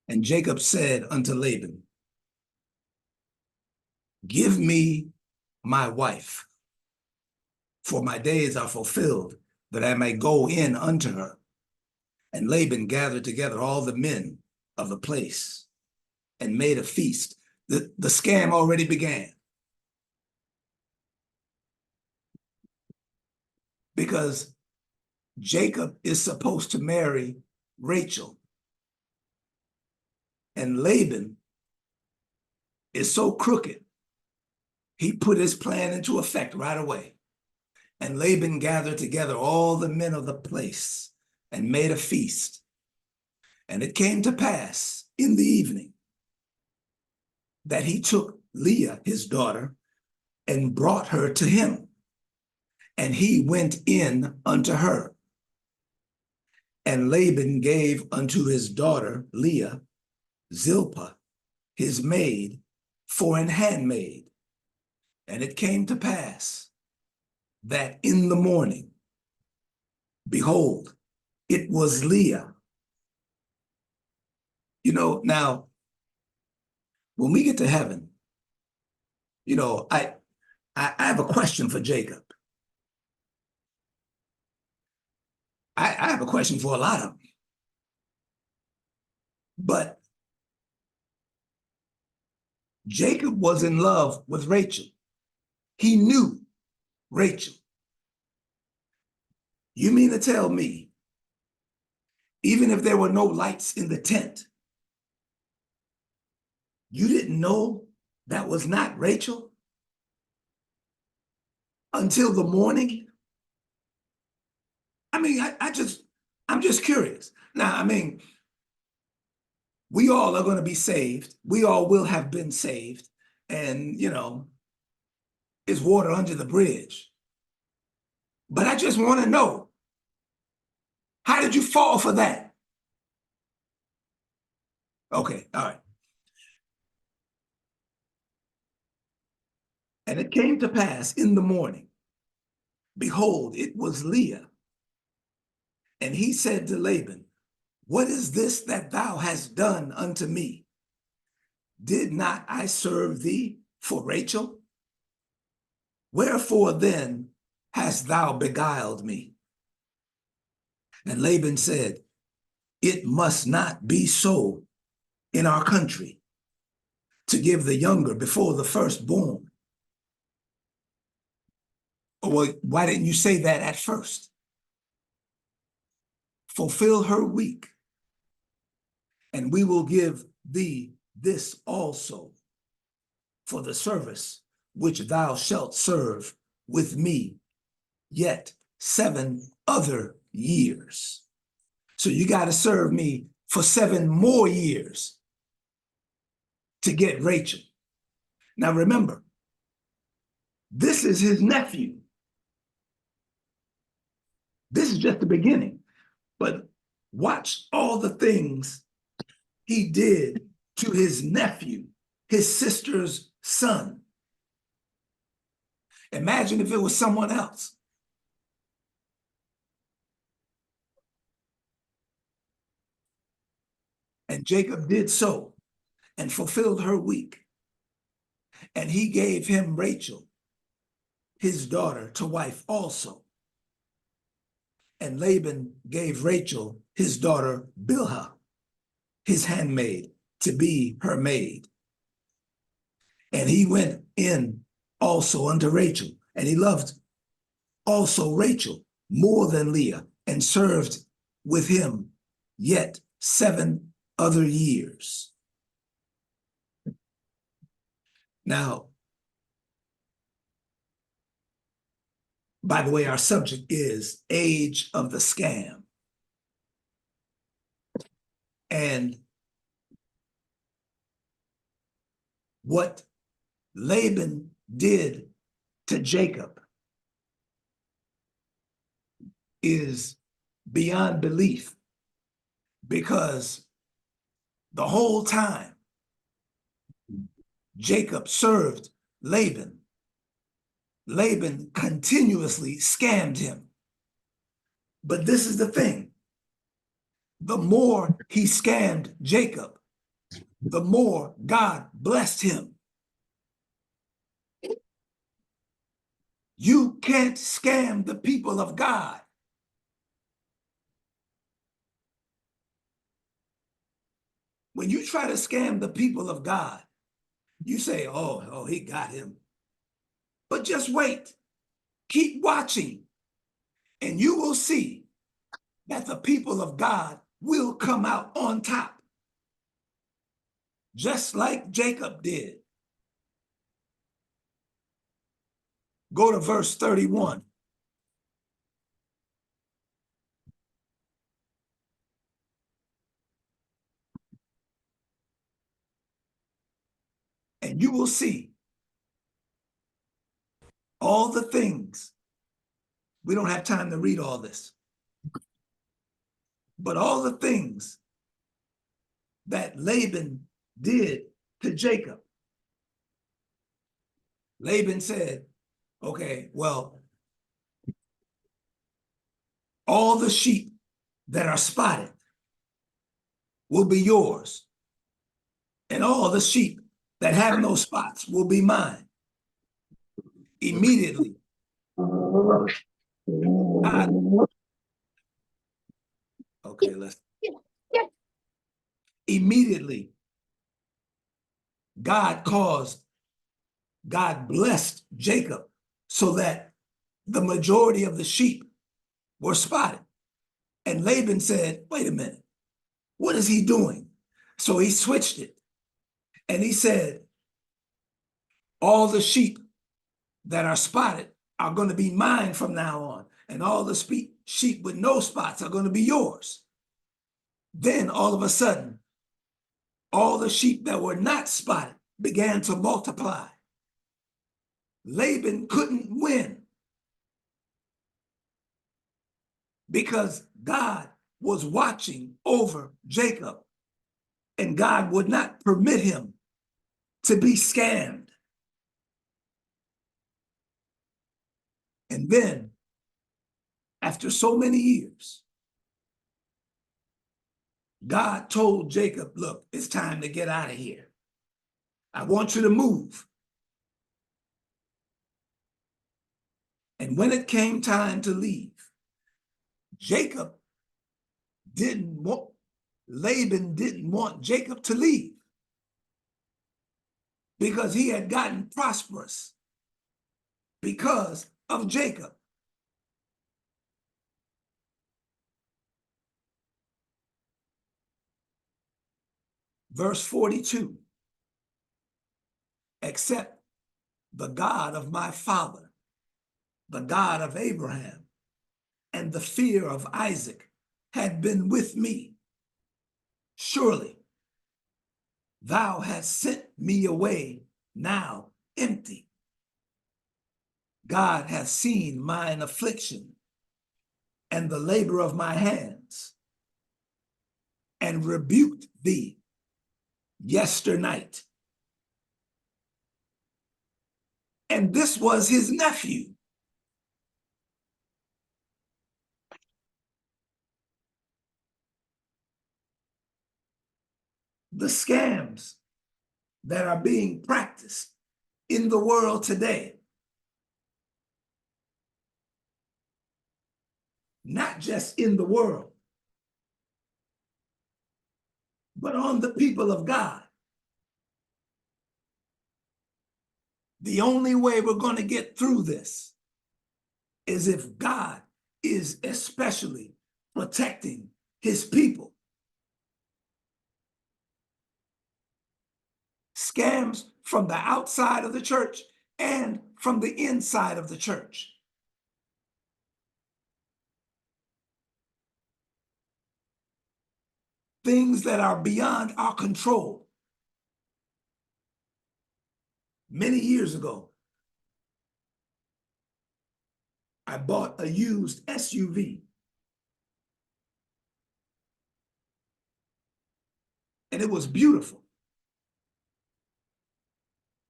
And Jacob said unto Laban, give me my wife, for my days are fulfilled, that I may go in unto her. And Laban gathered together all the men of the place and made a feast. The scam already began. Because Jacob is supposed to marry Rachel. And Laban is so crooked, he put his plan into effect right away. And Laban gathered together all the men of the place and made a feast. And it came to pass in the evening that he took Leah, his daughter, and brought her to him. And he went in unto her. And Laban gave unto his daughter Leah Zilpah, his maid, for an handmaid. And it came to pass that in the morning, behold, it was Leah. You know, now, when we get to heaven, you know, I have a question for Jacob. I have a question for a lot of them. But Jacob was in love with Rachel. He knew Rachel. You mean to tell me, even if there were no lights in the tent, you didn't know that was not Rachel until the morning? I mean, I'm just curious. Now, I mean, we all are going to be saved. We all will have been saved. And, you know, it's water under the bridge. But I just want to know, how did you fall for that? Okay, all right. And it came to pass in the morning, behold, it was Leah. And he said to Laban, what is this that thou hast done unto me? Did not I serve thee for Rachel? Wherefore then hast thou beguiled me? And Laban said, it must not be so in our country, to give the younger before the firstborn. Well, why didn't you say that at first? Fulfill her week, and we will give thee this also for the service which thou shalt serve with me yet 7 other years. So you got to serve me for 7 more years to get Rachel. Now remember, this is his nephew. This is just the beginning. But watch all the things he did to his nephew, his sister's son. Imagine if it was someone else. And Jacob did so and fulfilled her week. And he gave him Rachel, his daughter, to wife also. And Laban gave Rachel his daughter Bilhah, his handmaid, to be her maid. And he went in also unto Rachel, and he loved also Rachel more than Leah, and served with him yet 7 other years. Now, by the way, our subject is age of the scam. And what Laban did to Jacob is beyond belief, because the whole time Jacob served Laban, Laban continuously scammed him. But this is the thing. The more he scammed Jacob, the more God blessed him. You can't scam the people of God. When you try to scam the people of God, you say, oh, he got him. But just wait. Keep watching, and you will see that the people of God will come out on top, just like Jacob did. Go to verse 31. And you will see all the things. We don't have time to read all this, but all the things that Laban did to Jacob. Laban said, okay, well, all the sheep that are spotted will be yours, and all the sheep that have no spots will be mine. Immediately, God, okay, immediately, God blessed Jacob so that the majority of the sheep were spotted. And Laban said, wait a minute, what is he doing? So he switched it. And he said, all the sheep that are spotted are going to be mine from now on. And all the sheep with no spots are going to be yours. Then all of a sudden, all the sheep that were not spotted began to multiply. Laban couldn't win because God was watching over Jacob, and God would not permit him to be scammed. And then, after so many years, God told Jacob, look, it's time to get out of here. I want you to move. And when it came time to leave, Laban didn't want Jacob to leave because he had gotten prosperous because of Jacob. Verse 42, except the God of my father, the God of Abraham, and the fear of Isaac had been with me. Surely thou hast sent me away now empty. God hath seen mine affliction and the labor of my hands, and rebuked thee yesternight. And this was his nephew. The scams that are being practiced in the world today, not just in the world, but on the people of God. The only way we're going to get through this is if God is especially protecting his people. Scams from the outside of the church and from the inside of the church. Things that are beyond our control. Many years ago, I bought a used SUV. And it was beautiful.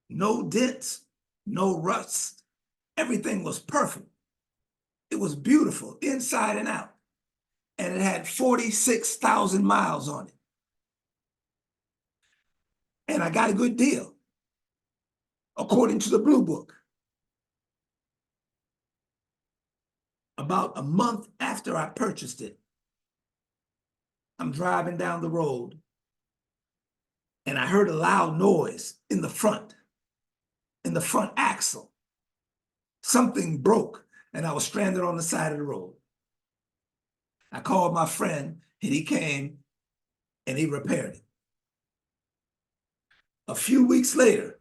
No dents, no rust. Everything was perfect. It was beautiful inside and out. And it had 46,000 miles on it. And I got a good deal, according to the Blue Book. About a month after I purchased it, I'm driving down the road and I heard a loud noise in the front axle. Something broke and I was stranded on the side of the road. I called my friend and he came and he repaired it. A few weeks later,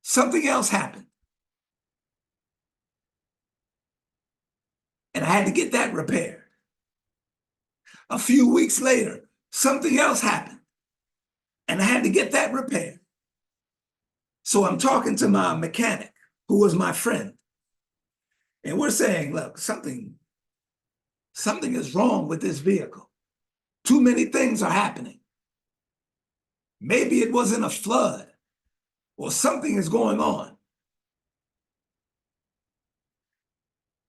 something else happened. And I had to get that repaired. A few weeks later, something else happened. And I had to get that repaired. So I'm talking to my mechanic, who was my friend. And we're saying, look, something is wrong with this vehicle. Too many things are happening. Maybe it was in a flood or something is going on.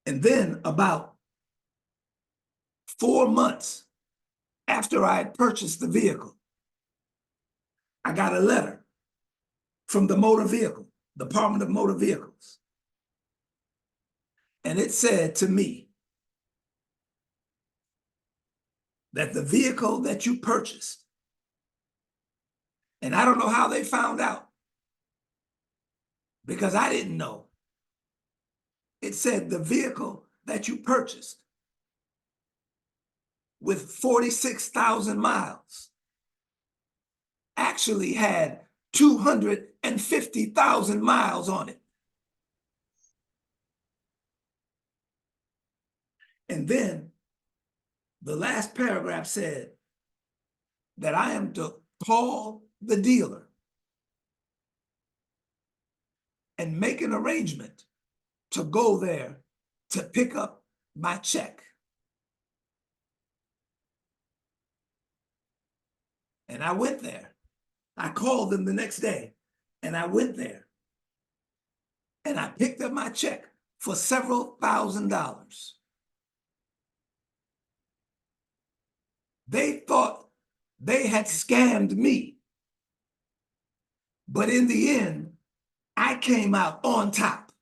And then about 4 months after I had purchased the vehicle, I got a letter from the Department of Motor Vehicles. And it said to me that the vehicle that you purchased, and I don't know how they found out because I didn't know. It said the vehicle that you purchased with 46,000 miles actually had 250,000 miles on it. And then the last paragraph said that I am to call the dealer and make an arrangement to go there to pick up my check. And I went there. I called them the next day and I went there and I picked up my check for several $1,000s. They thought they had scammed me. But in the end, I came out on top.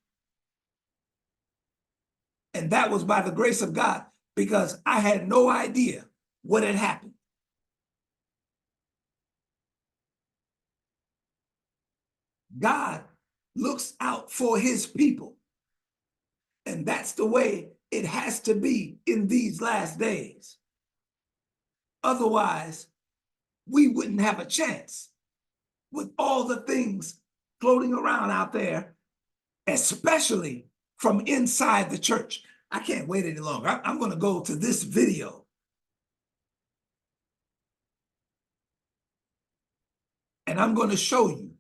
And that was by the grace of God, because I had no idea what had happened. God looks out for his people. And that's the way it has to be in these last days. Otherwise, we wouldn't have a chance with all the things floating around out there, especially from inside the church. I can't wait any longer. I'm going to go to this video. And I'm going to show you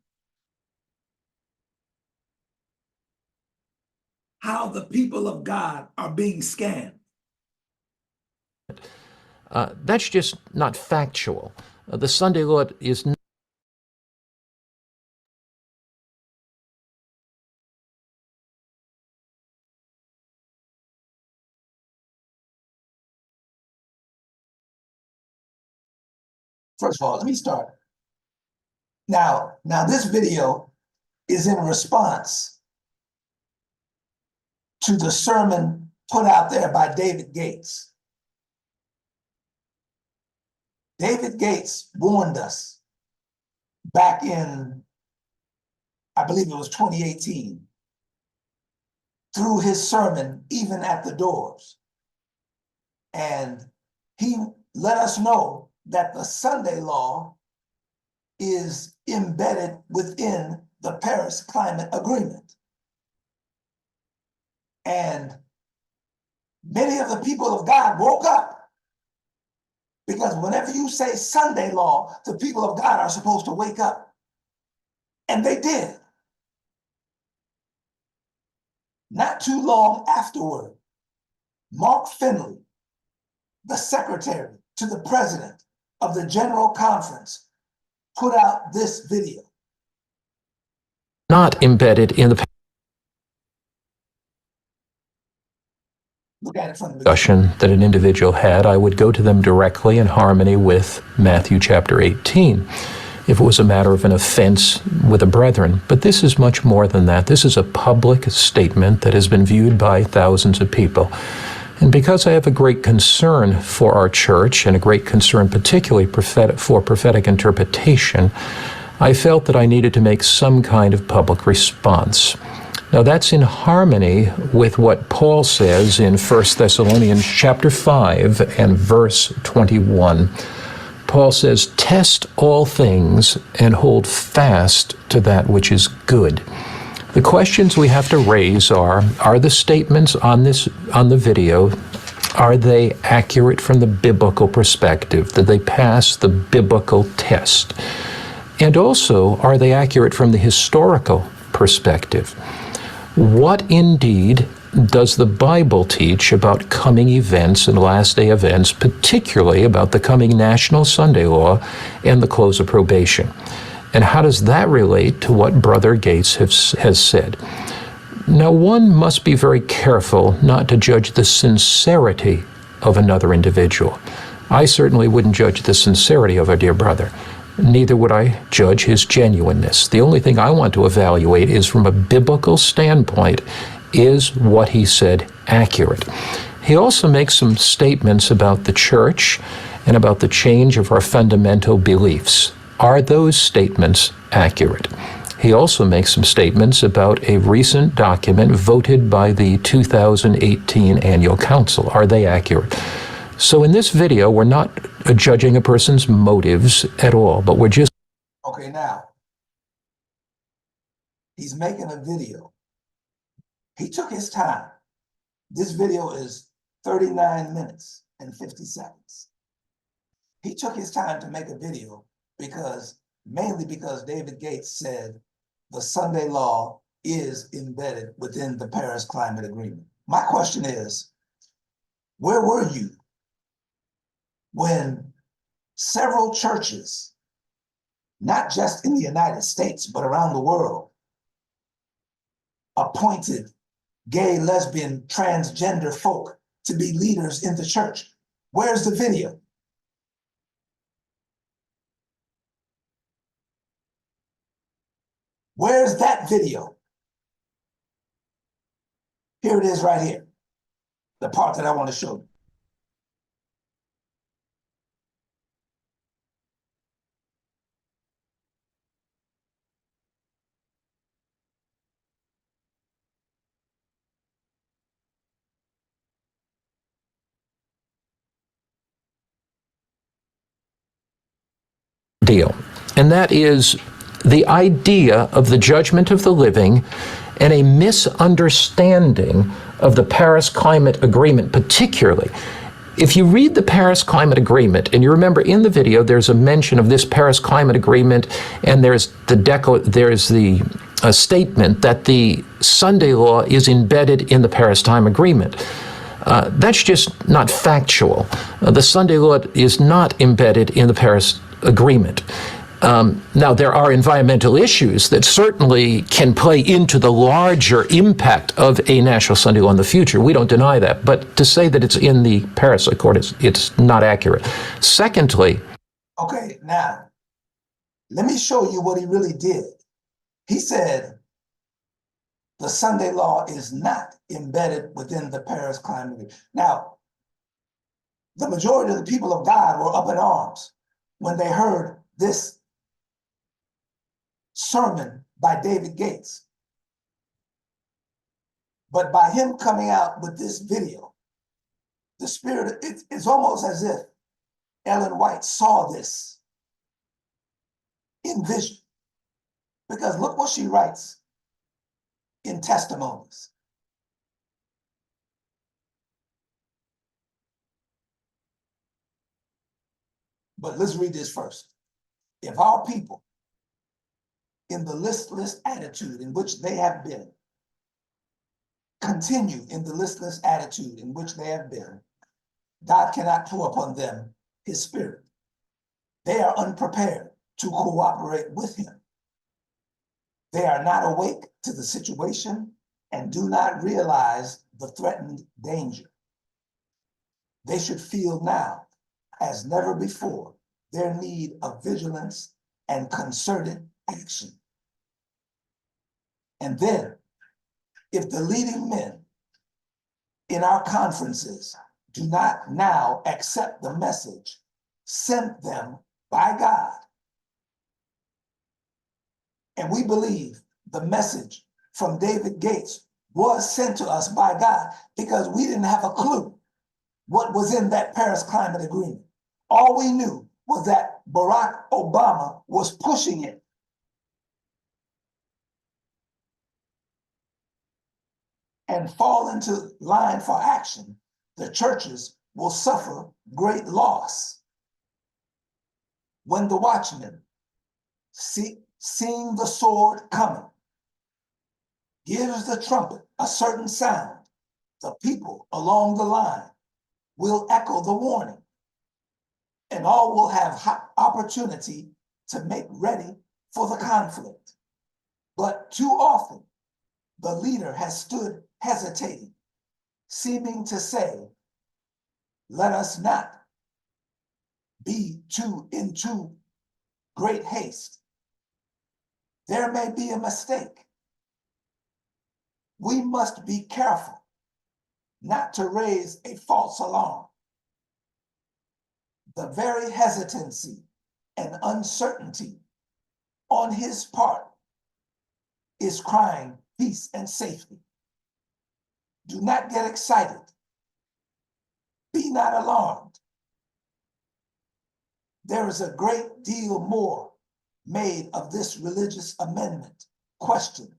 how the people of God are being scammed. That's just not factual. The Sunday law is not. First of all, let me start. Now this video is in response to the sermon put out there by David Gates. David Gates warned us back in, I believe it was 2018, through his sermon, Even at the Doors. And he let us know that the Sunday law is embedded within the Paris Climate Agreement. And many of the people of God woke up, because whenever you say Sunday law, the people of God are supposed to wake up. And they did. Not too long afterward, Mark Finley, the secretary to the president of the General Conference, put out this video. Not embedded in the Look at it from the beginning. Discussion that an individual had, I would go to them directly in harmony with Matthew chapter 18, if it was a matter of an offense with a brethren. But this is much more than that. This is a public statement that has been viewed by thousands of people. And because I have a great concern for our church, and a great concern particularly for prophetic interpretation, I felt that I needed to make some kind of public response. Now that's in harmony with what Paul says in 1 Thessalonians chapter 5 and verse 21. Paul says, "Test all things and hold fast to that which is good." The questions we have to raise are the statements on the video, are they accurate from the biblical perspective? Did they pass the biblical test? And also, are they accurate from the historical perspective? What indeed does the Bible teach about coming events and last day events, particularly about the coming National Sunday Law and the close of probation? And how does that relate to what Brother Gates has said? Now, one must be very careful not to judge the sincerity of another individual. I certainly wouldn't judge the sincerity of our dear brother. Neither would I judge his genuineness. The only thing I want to evaluate is from a biblical standpoint, is what he said accurate? He also makes some statements about the church and about the change of our fundamental beliefs. Are those statements accurate? He also makes some statements about a recent document voted by the 2018 Annual Council. Are they accurate? So in this video, we're not judging a person's motives at all, but we're just... Okay, now, he's making a video. He took his time. This video is 39 minutes and 50 seconds. He took his time to make a video mainly because David Gates said the Sunday law is embedded within the Paris Climate Agreement. My question is, where were you when several churches, not just in the United States, but around the world, appointed gay, lesbian, transgender folk to be leaders in the church? Where's the video? Where's that video? Here it is right here, the part that I want to show you. Deal. And that is the idea of the judgment of the living and a misunderstanding of the Paris Climate Agreement, particularly. If you read the Paris Climate Agreement, and you remember in the video there's a mention of this Paris Climate Agreement, and there's the statement that the Sunday law is embedded in the Paris Time Agreement. That's just not factual. The Sunday law is not embedded in the Paris Agreement. Now, there are environmental issues that certainly can play into the larger impact of a national Sunday law in the future. We don't deny that. But to say that it's in the Paris Accord, it's not accurate. Secondly... Okay, now, let me show you what he really did. He said the Sunday law is not embedded within the Paris Climate Agreement. Now, the majority of the people of God were up in arms when they heard this sermon by David Gates. But by him coming out with this video, the spirit, it's almost as if Ellen White saw this in vision. Because look what she writes in Testimonies. But let's read this first. If our people, in the listless attitude in which they have been, continue in the listless attitude in which they have been, God cannot pour upon them his spirit. They are unprepared to cooperate with him. They are not awake to the situation and do not realize the threatened danger. They should feel now, as never before, their need of vigilance and concerted action. And then, if the leading men in our conferences do not now accept the message sent them by God, and we believe the message from David Gates was sent to us by God because we didn't have a clue what was in that Paris Climate Agreement. All we knew was that Barack Obama was pushing it. And fall into line for action, the churches will suffer great loss. When the watchman, seeing the sword coming, gives the trumpet a certain sound, the people along the line will echo the warning, and all will have opportunity to make ready for the conflict. But too often, the leader has stood hesitating, seeming to say, let us not be in too great haste. There may be a mistake. We must be careful not to raise a false alarm. The very hesitancy and uncertainty on his part is crying peace and safety. Do not get excited. Be not alarmed. There is a great deal more made of this religious amendment question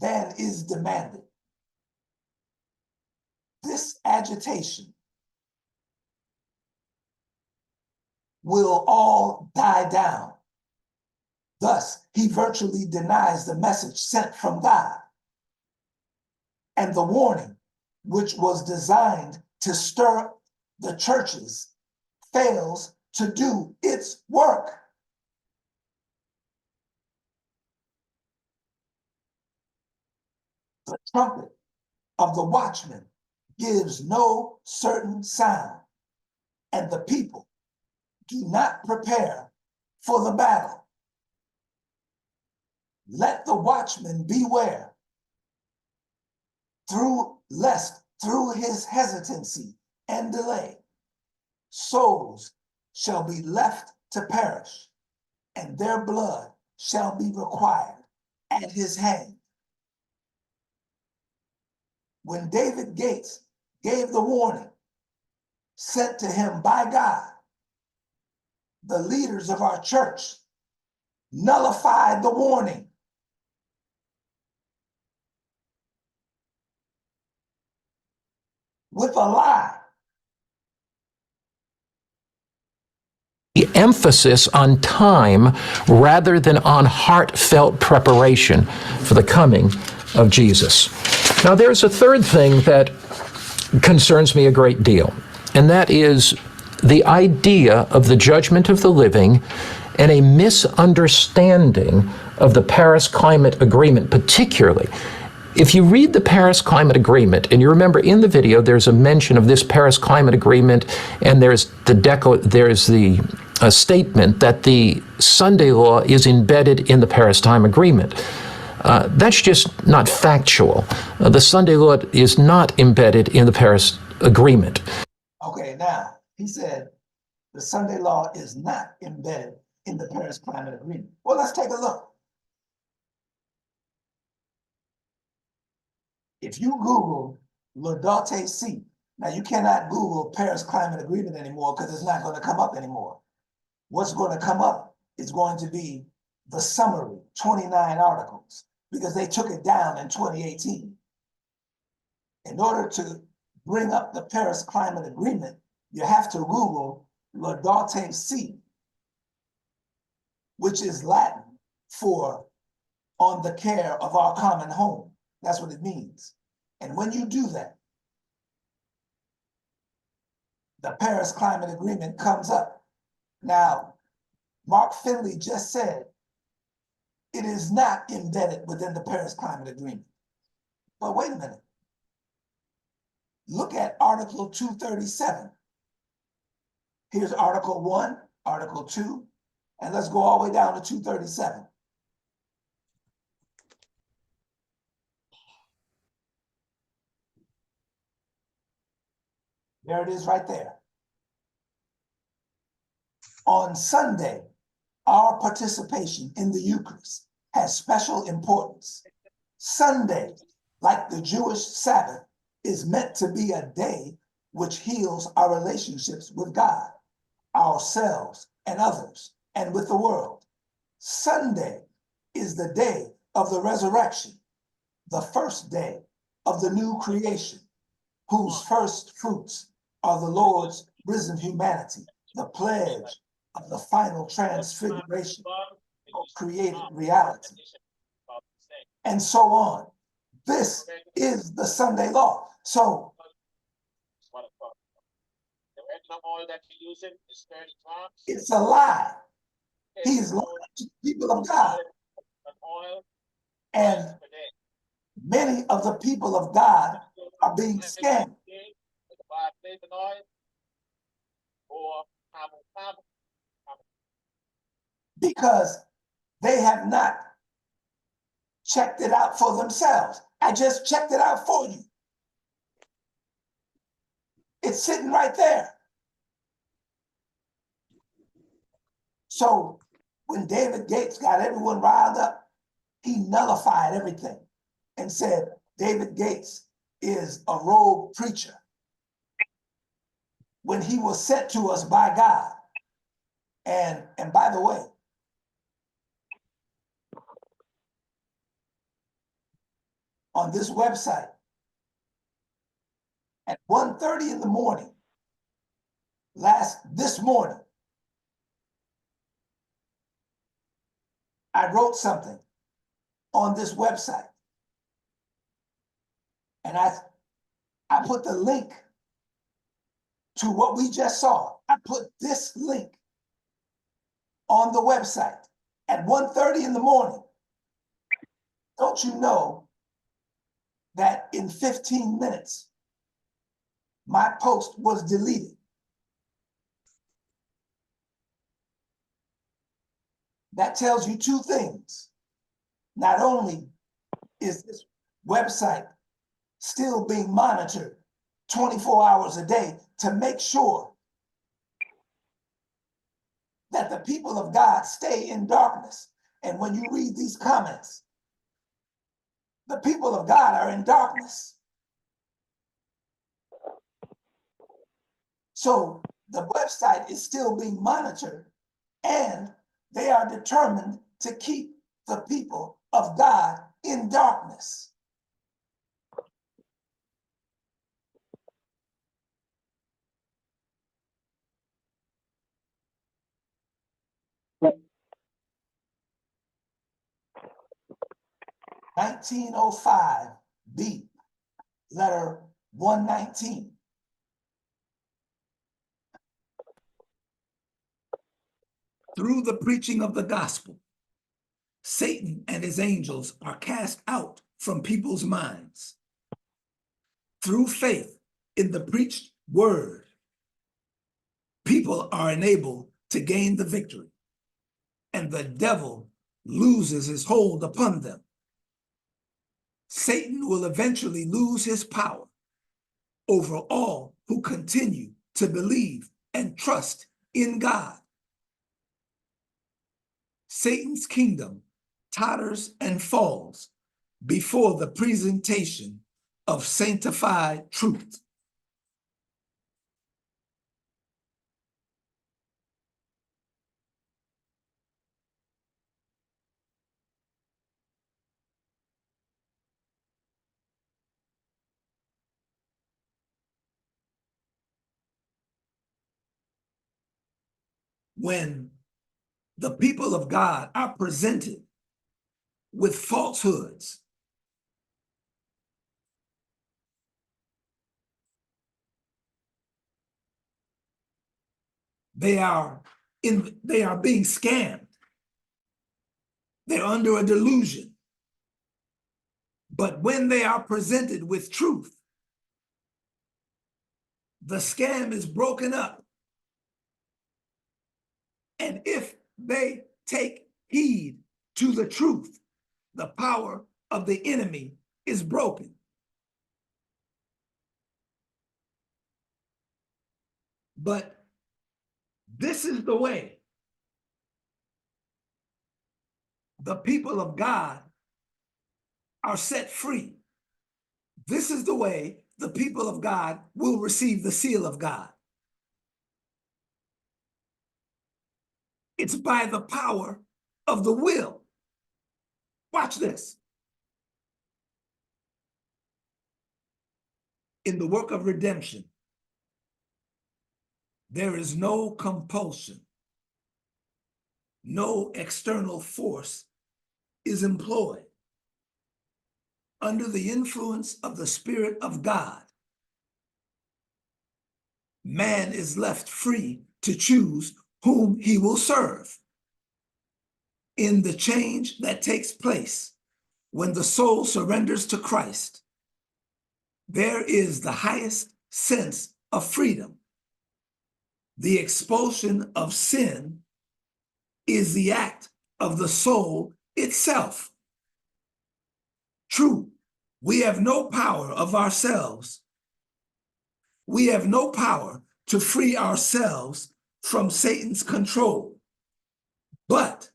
than is demanded. This agitation will all die down. Thus, he virtually denies the message sent from God. And the warning, which was designed to stir the churches, fails to do its work. The trumpet of the watchman gives no certain sound, and the people do not prepare for the battle. Let the watchman beware, lest through his hesitancy and delay, souls shall be left to perish, and their blood shall be required at his hand. When David Gates gave the warning sent to him by God, the leaders of our church nullified the warning. With a lie. The emphasis on time rather than on heartfelt preparation for the coming of Jesus. Now, there's a third thing that concerns me a great deal, and that is the idea of the judgment of the living and a misunderstanding of the Paris Climate Agreement, particularly. If you read the Paris Climate Agreement, and you remember in the video there's a mention of this Paris Climate Agreement, and there's the statement that the Sunday law is embedded in the Paris Time Agreement. That's just not factual. The Sunday law is not embedded in the Paris Agreement. Okay, now, he said the Sunday law is not embedded in the Paris Climate Agreement. Well, let's take a look. If you Google Laudato Si, now you cannot Google Paris Climate Agreement anymore because it's not going to come up anymore. What's going to come up is going to be the summary, 29 articles, because they took it down in 2018. In order to bring up the Paris Climate Agreement, you have to Google Laudato Si, which is Latin for on the care of our common home. That's what it means. And when you do that, the Paris Climate Agreement comes up. Now, Mark Finley just said it is not embedded within the Paris Climate Agreement. But wait a minute. look at Article 237. Here's Article 1, Article 2, and let's go all the way down to 237. There it is right there. On Sunday, our participation in the Eucharist has special importance. Sunday, like the Jewish Sabbath, is meant to be a day which heals our relationships with God, ourselves, and others, and with the world. Sunday is the day of the resurrection, the first day of the new creation, whose first fruits are the Lord's risen humanity, the pledge of the final transfiguration of created reality, and so on. This is the Sunday law. So it's a lie. He's lying to the people of God. And many of the people of God are being scammed. Because they have not checked it out for themselves. I just checked it out for you. It's sitting right there. So when David Gates got everyone riled up, he nullified everything and said David Gates is a rogue preacher when he was sent to us by God. And by the way, on this website at 1:30 in the morning, this morning, I wrote something on this website. And I put the link to what we just saw. I put this link on the website at 1:30 in the morning. Don't you know that in 15 minutes, my post was deleted? That tells you two things. Not only is this website still being monitored 24 hours a day to make sure that the people of God stay in darkness. And when you read these comments, the people of God are in darkness. So the website is still being monitored, and they are determined to keep the people of God in darkness. Right. 1905 B, letter 119. Through the preaching of the gospel, Satan and his angels are cast out from people's minds. Through faith in the preached word, people are enabled to gain the victory, and the devil loses his hold upon them. Satan will eventually lose his power over all who continue to believe and trust in God. Satan's kingdom totters and falls before the presentation of sanctified truth. When the people of God are presented with falsehoods, they are being scammed. They're under a delusion. But when they are presented with truth, the scam is broken up. And if they take heed to the truth, the power of the enemy is broken. But this is the way the people of God are set free. This is the way the people of God will receive the seal of God. It's by the power of the will. Watch this. In the work of redemption, there is no compulsion. No external force is employed. Under the influence of the Spirit of God, man is left free to choose whom he will serve. In the change that takes place when the soul surrenders to Christ, there is the highest sense of freedom. The expulsion of sin is the act of the soul itself. True, we have no power of ourselves. We have no power to free ourselves from Satan's control. But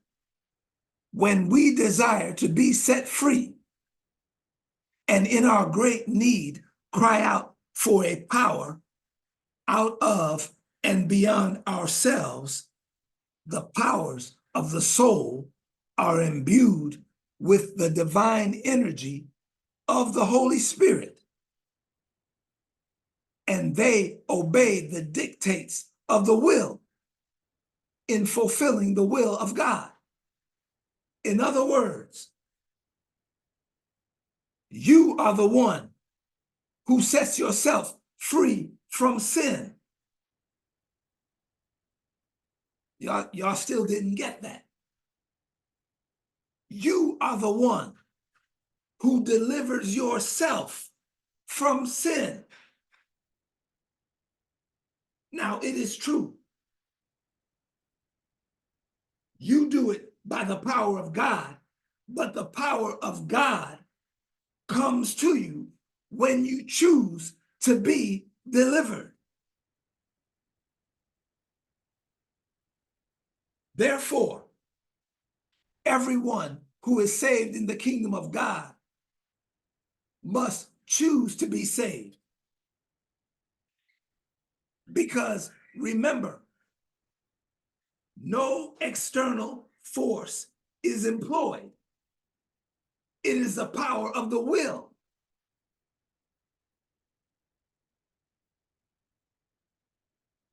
when we desire to be set free, and in our great need cry out for a power out of and beyond ourselves, the powers of the soul are imbued with the divine energy of the Holy Spirit, and they obey the dictates of the will in fulfilling the will of God. In other words, you are the one who sets yourself free from sin. Y'all still didn't get that. You are the one who delivers yourself from sin. Now, it is true. You do it by the power of God, but the power of God comes to you when you choose to be delivered. Therefore, everyone who is saved in the kingdom of God must choose to be saved. Because remember, no external force is employed. It is the power of the will.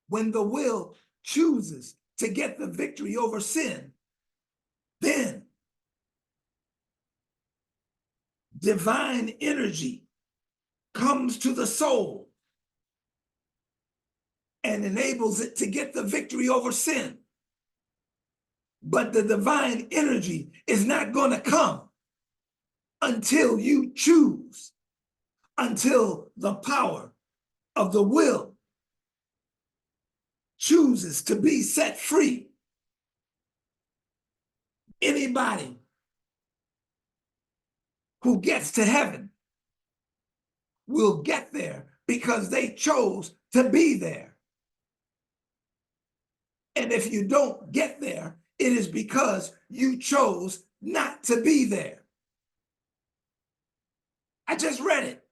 When the will chooses to get the victory over sin, then divine energy comes to the soul and enables it to get the victory over sin. But the divine energy is not going to come until you choose, until the power of the will chooses to be set free. Anybody who gets to heaven will get there because they chose to be there. And if you don't get there, it is because you chose not to be there. I just read it.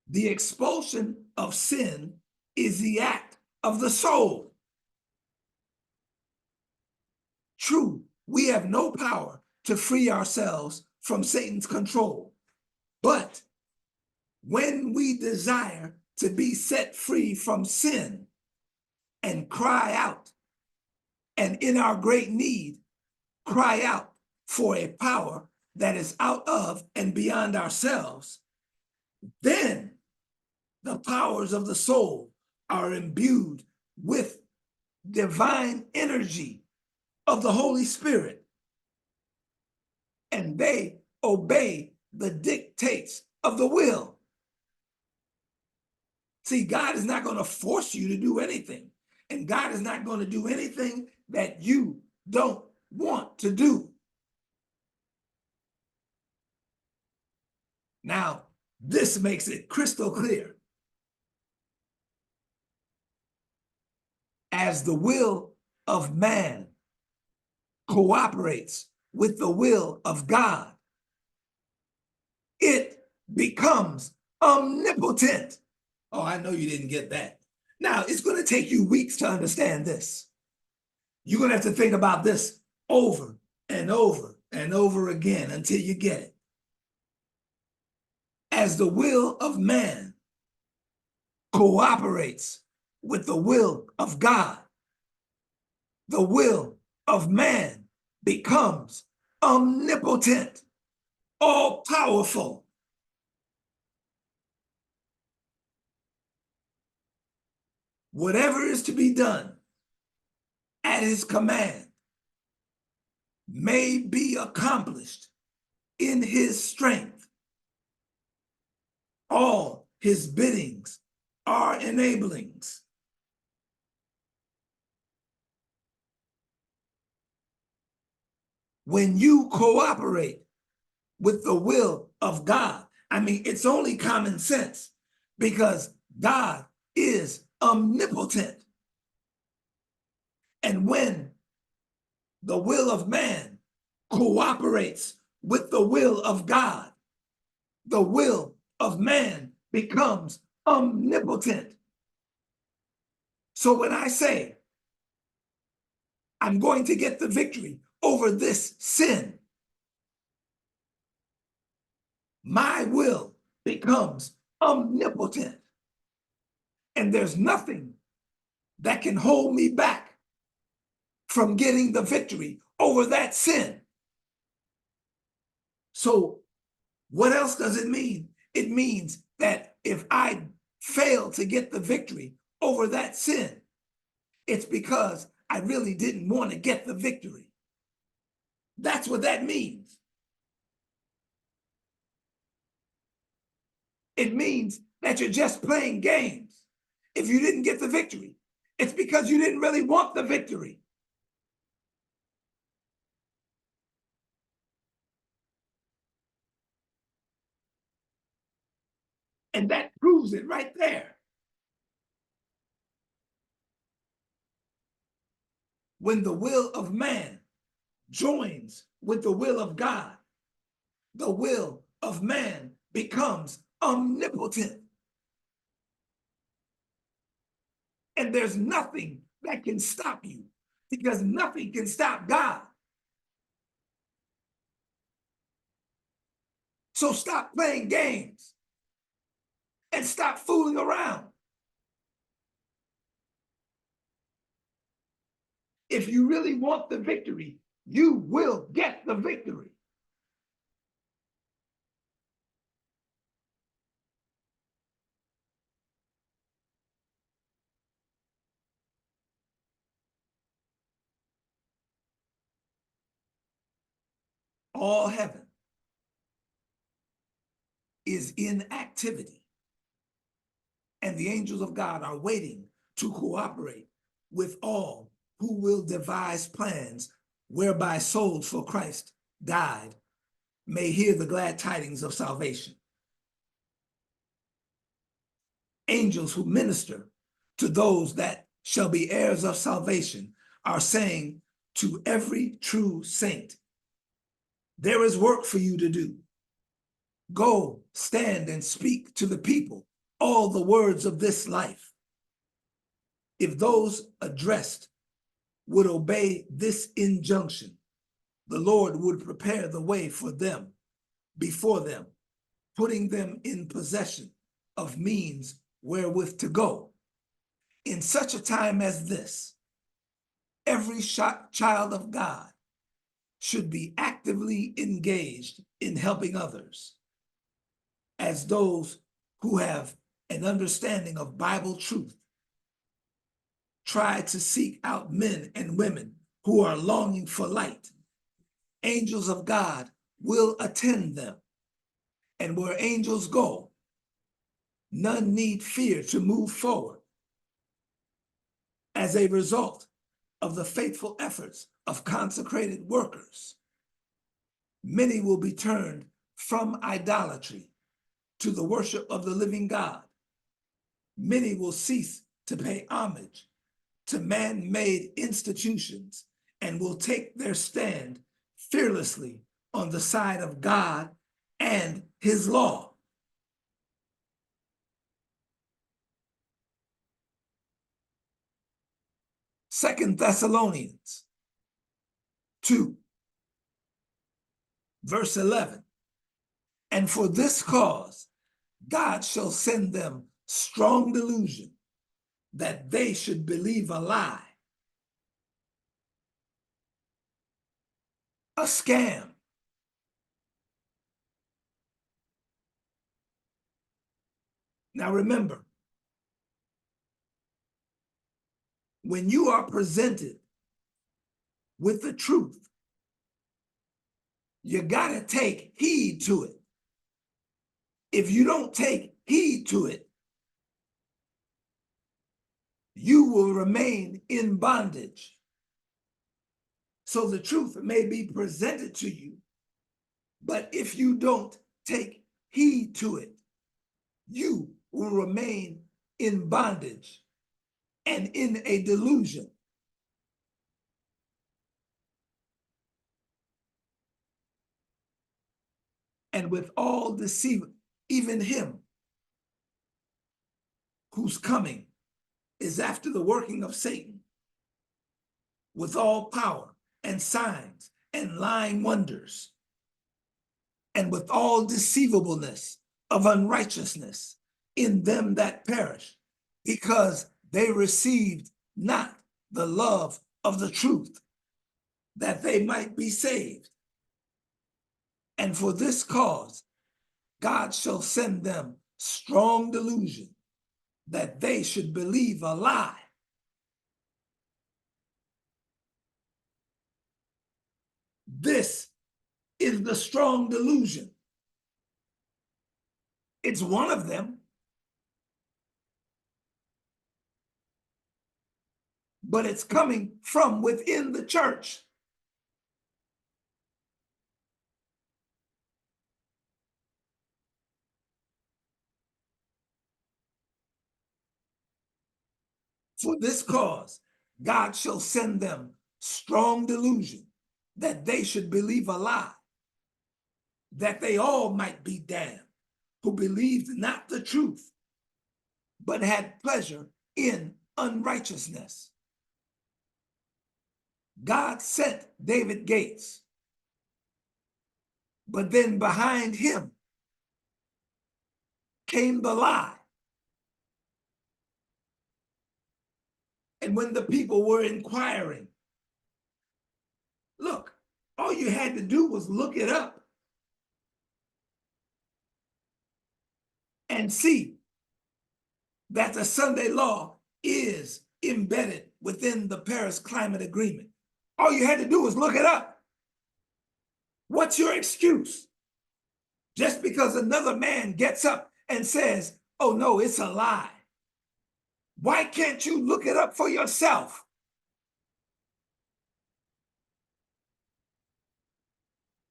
The expulsion of sin is the act of the soul. True, we have no power to free ourselves from Satan's control. But when we desire to be set free from sin and cry out, and in our great need, cry out for a power that is out of and beyond ourselves, then the powers of the soul are imbued with divine energy of the Holy Spirit, and they obey the dictates of the will. See, God is not going to force you to do anything, and God is not going to do anything that you don't want to do. Now, this makes it crystal clear. As the will of man cooperates with the will of God, it becomes omnipotent. Oh, I know you didn't get that. Now, it's going to take you weeks to understand this. You're going to have to think about this over and over and over again until you get it. As the will of man cooperates with the will of God, the will of man becomes omnipotent, all-powerful. Whatever is to be done at his command may be accomplished in his strength. All his biddings are enablings. When you cooperate with the will of God, I mean, it's only common sense because God is omnipotent. And when the will of man cooperates with the will of God, the will of man becomes omnipotent. So when I say, I'm going to get the victory over this sin, my will becomes omnipotent. And there's nothing that can hold me back from getting the victory over that sin. So what else does it mean? It means that if I fail to get the victory over that sin, it's because I really didn't want to get the victory. That's what that means. It means that you're just playing games. If you didn't get the victory, it's because you didn't really want the victory. And that proves it right there. When the will of man joins with the will of God, the will of man becomes omnipotent. And there's nothing that can stop you because nothing can stop God. So stop playing games and stop fooling around. If you really want the victory, you will get the victory. All heaven is in activity, and the angels of God are waiting to cooperate with all who will devise plans whereby souls for Christ died may hear the glad tidings of salvation. Angels who minister to those that shall be heirs of salvation are saying to every true saint, there is work for you to do. Go, stand and speak to the people all the words of this life. If those addressed would obey this injunction, the Lord would prepare the way for them, before them, putting them in possession of means wherewith to go. In such a time as this, every child of God should be actively engaged in helping others, as those who have an understanding of Bible truth try to seek out men and women who are longing for light. Angels of God will attend them And where angels go, none need fear to move forward. As a result of the faithful efforts of consecrated workers, many will be turned from idolatry to the worship of the living God. Many will cease to pay homage to man-made institutions and will take their stand fearlessly on the side of God and his law. Second Thessalonians 2, verse 11. And for this cause, God shall send them strong delusion, that they should believe a lie, a scam. Now remember, when you are presented with the truth, you gotta take heed to it. If you don't take heed to it, you will remain in bondage. So the truth may be presented to you, but if you don't take heed to it, you will remain in bondage and in a delusion. And with all deceiving, even him whose coming is after the working of Satan, with all power and signs and lying wonders, and with all deceivableness of unrighteousness in them that perish, because they received not the love of the truth, that they might be saved. And for this cause, God shall send them strong delusion, that they should believe a lie. This is the strong delusion. It's one of them, but it's coming from within the church. For this cause, God shall send them strong delusion, that they should believe a lie, that they all might be damned, who believed not the truth, but had pleasure in unrighteousness. God sent David Gates, but then behind him came the lie. And when the people were inquiring, look, all you had to do was look it up and see that the Sunday law is embedded within the Paris Climate Agreement. All you had to do was look it up. What's your excuse? Just because another man gets up and says, oh no, it's a lie. Why can't you look it up for yourself?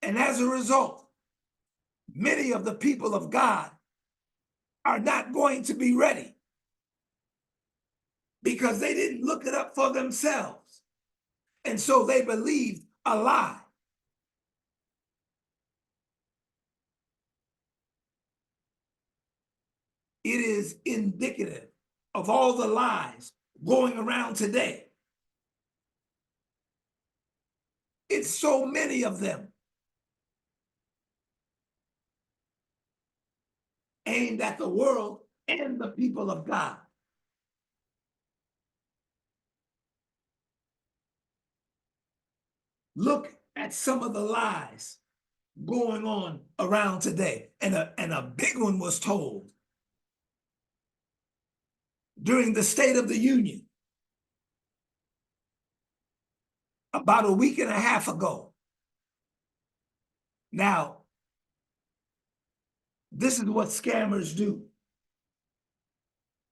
And as a result, many of the people of God are not going to be ready because they didn't look it up for themselves. And so they believed a lie. It is indicative of all the lies going around today. It's so many of them aimed at the world and the people of God. Look at some of the lies going on around today. And a big one was told during the State of the Union about a week and a half ago. Now, This is what scammers do.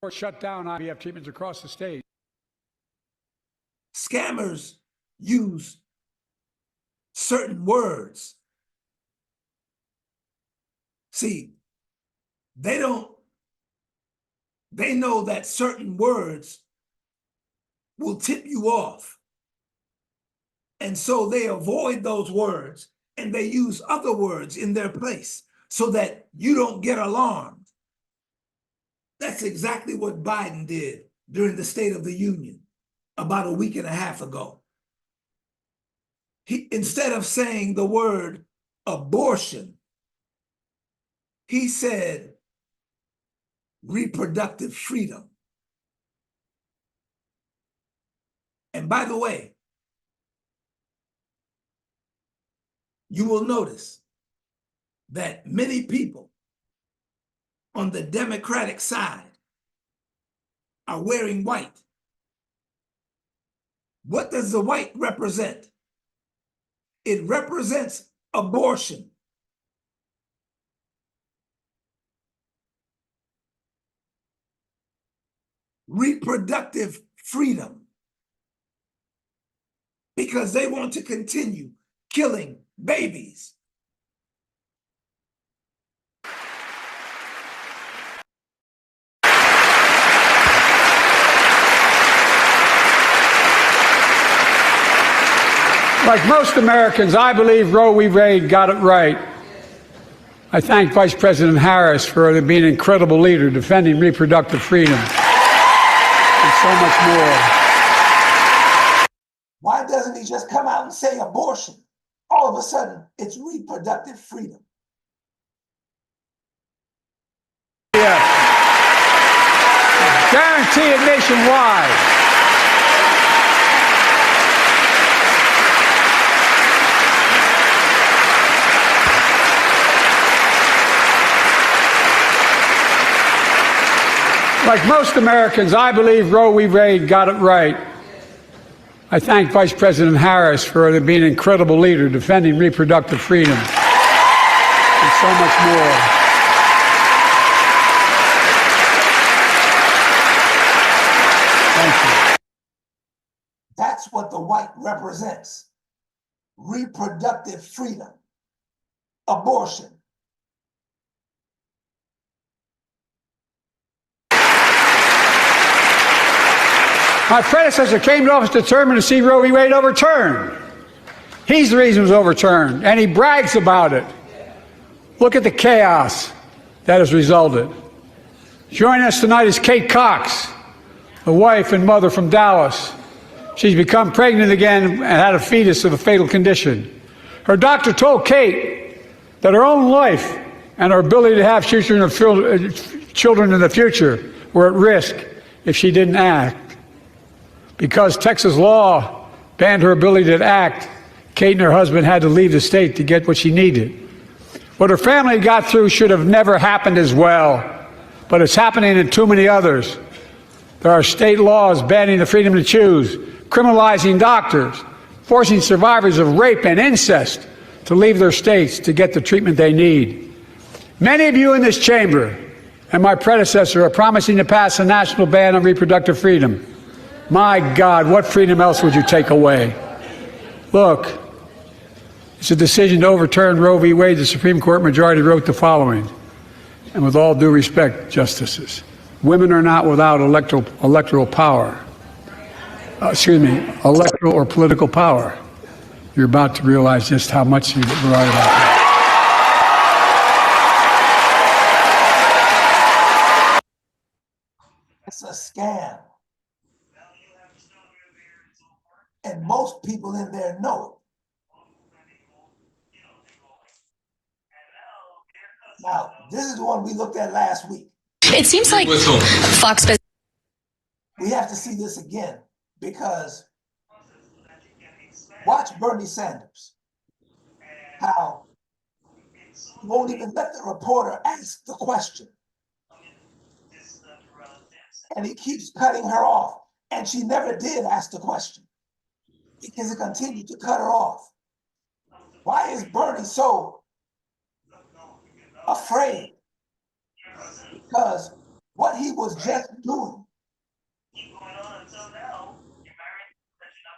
Or shut down IVF treatments across the state. Scammers use certain words. See, they know that certain words will tip you off. And so they avoid those words and they use other words in their place so that you don't get alarmed. That's exactly what Biden did during the State of the Union about a week and a half ago. Instead of saying the word abortion, he said reproductive freedom. And by the way, you will notice that many people on the Democratic side are wearing white. What does the white represent? It represents abortion. Reproductive freedom. Because they want to continue killing babies. Like most Americans, I believe Roe v. Wade got it right. I thank Vice President Harris for being an incredible leader defending reproductive freedom and so much more. Why doesn't he just come out and say abortion? All of a sudden, it's reproductive freedom. Yeah. Guarantee it nationwide. Like most Americans, I believe Roe v. Wade got it right. I thank Vice President Harris for being an incredible leader defending reproductive freedom and so much more. Thank you. That's what the white represents. Reproductive freedom. Abortion. My predecessor came to office determined to see Roe v. Wade overturned. He's the reason it was overturned, and he brags about it. Look at the chaos that has resulted. Joining us tonight is Kate Cox, a wife and mother from Dallas. She's become pregnant again and had a fetus of a fatal condition. Her doctor told Kate that her own life and her ability to have children in the future were at risk if she didn't act. Because Texas law banned her ability to act, Kate and her husband had to leave the state to get what she needed. What her family got through should have never happened as well, but it's happening in too many others. There are state laws banning the freedom to choose, criminalizing doctors, forcing survivors of rape and incest to leave their states to get the treatment they need. Many of you in this chamber and my predecessor are promising to pass a national ban on reproductive freedom. My God, what freedom else would you take away? Look, it's a decision to overturn Roe v. Wade. The Supreme Court majority wrote the following, and with all due respect, justices, women are not without electoral power. Electoral or political power. You're about to realize just how much you're right about that. It's a scam. And most people in there know it. Now, this is the one we looked at last week. It seems like Fox Business. We have to see this again because watch Bernie Sanders. How he won't even let the reporter ask the question. And he keeps cutting her off. And she never did ask the question because he continued to cut her off. Why is Bernie so afraid Because what he was just doing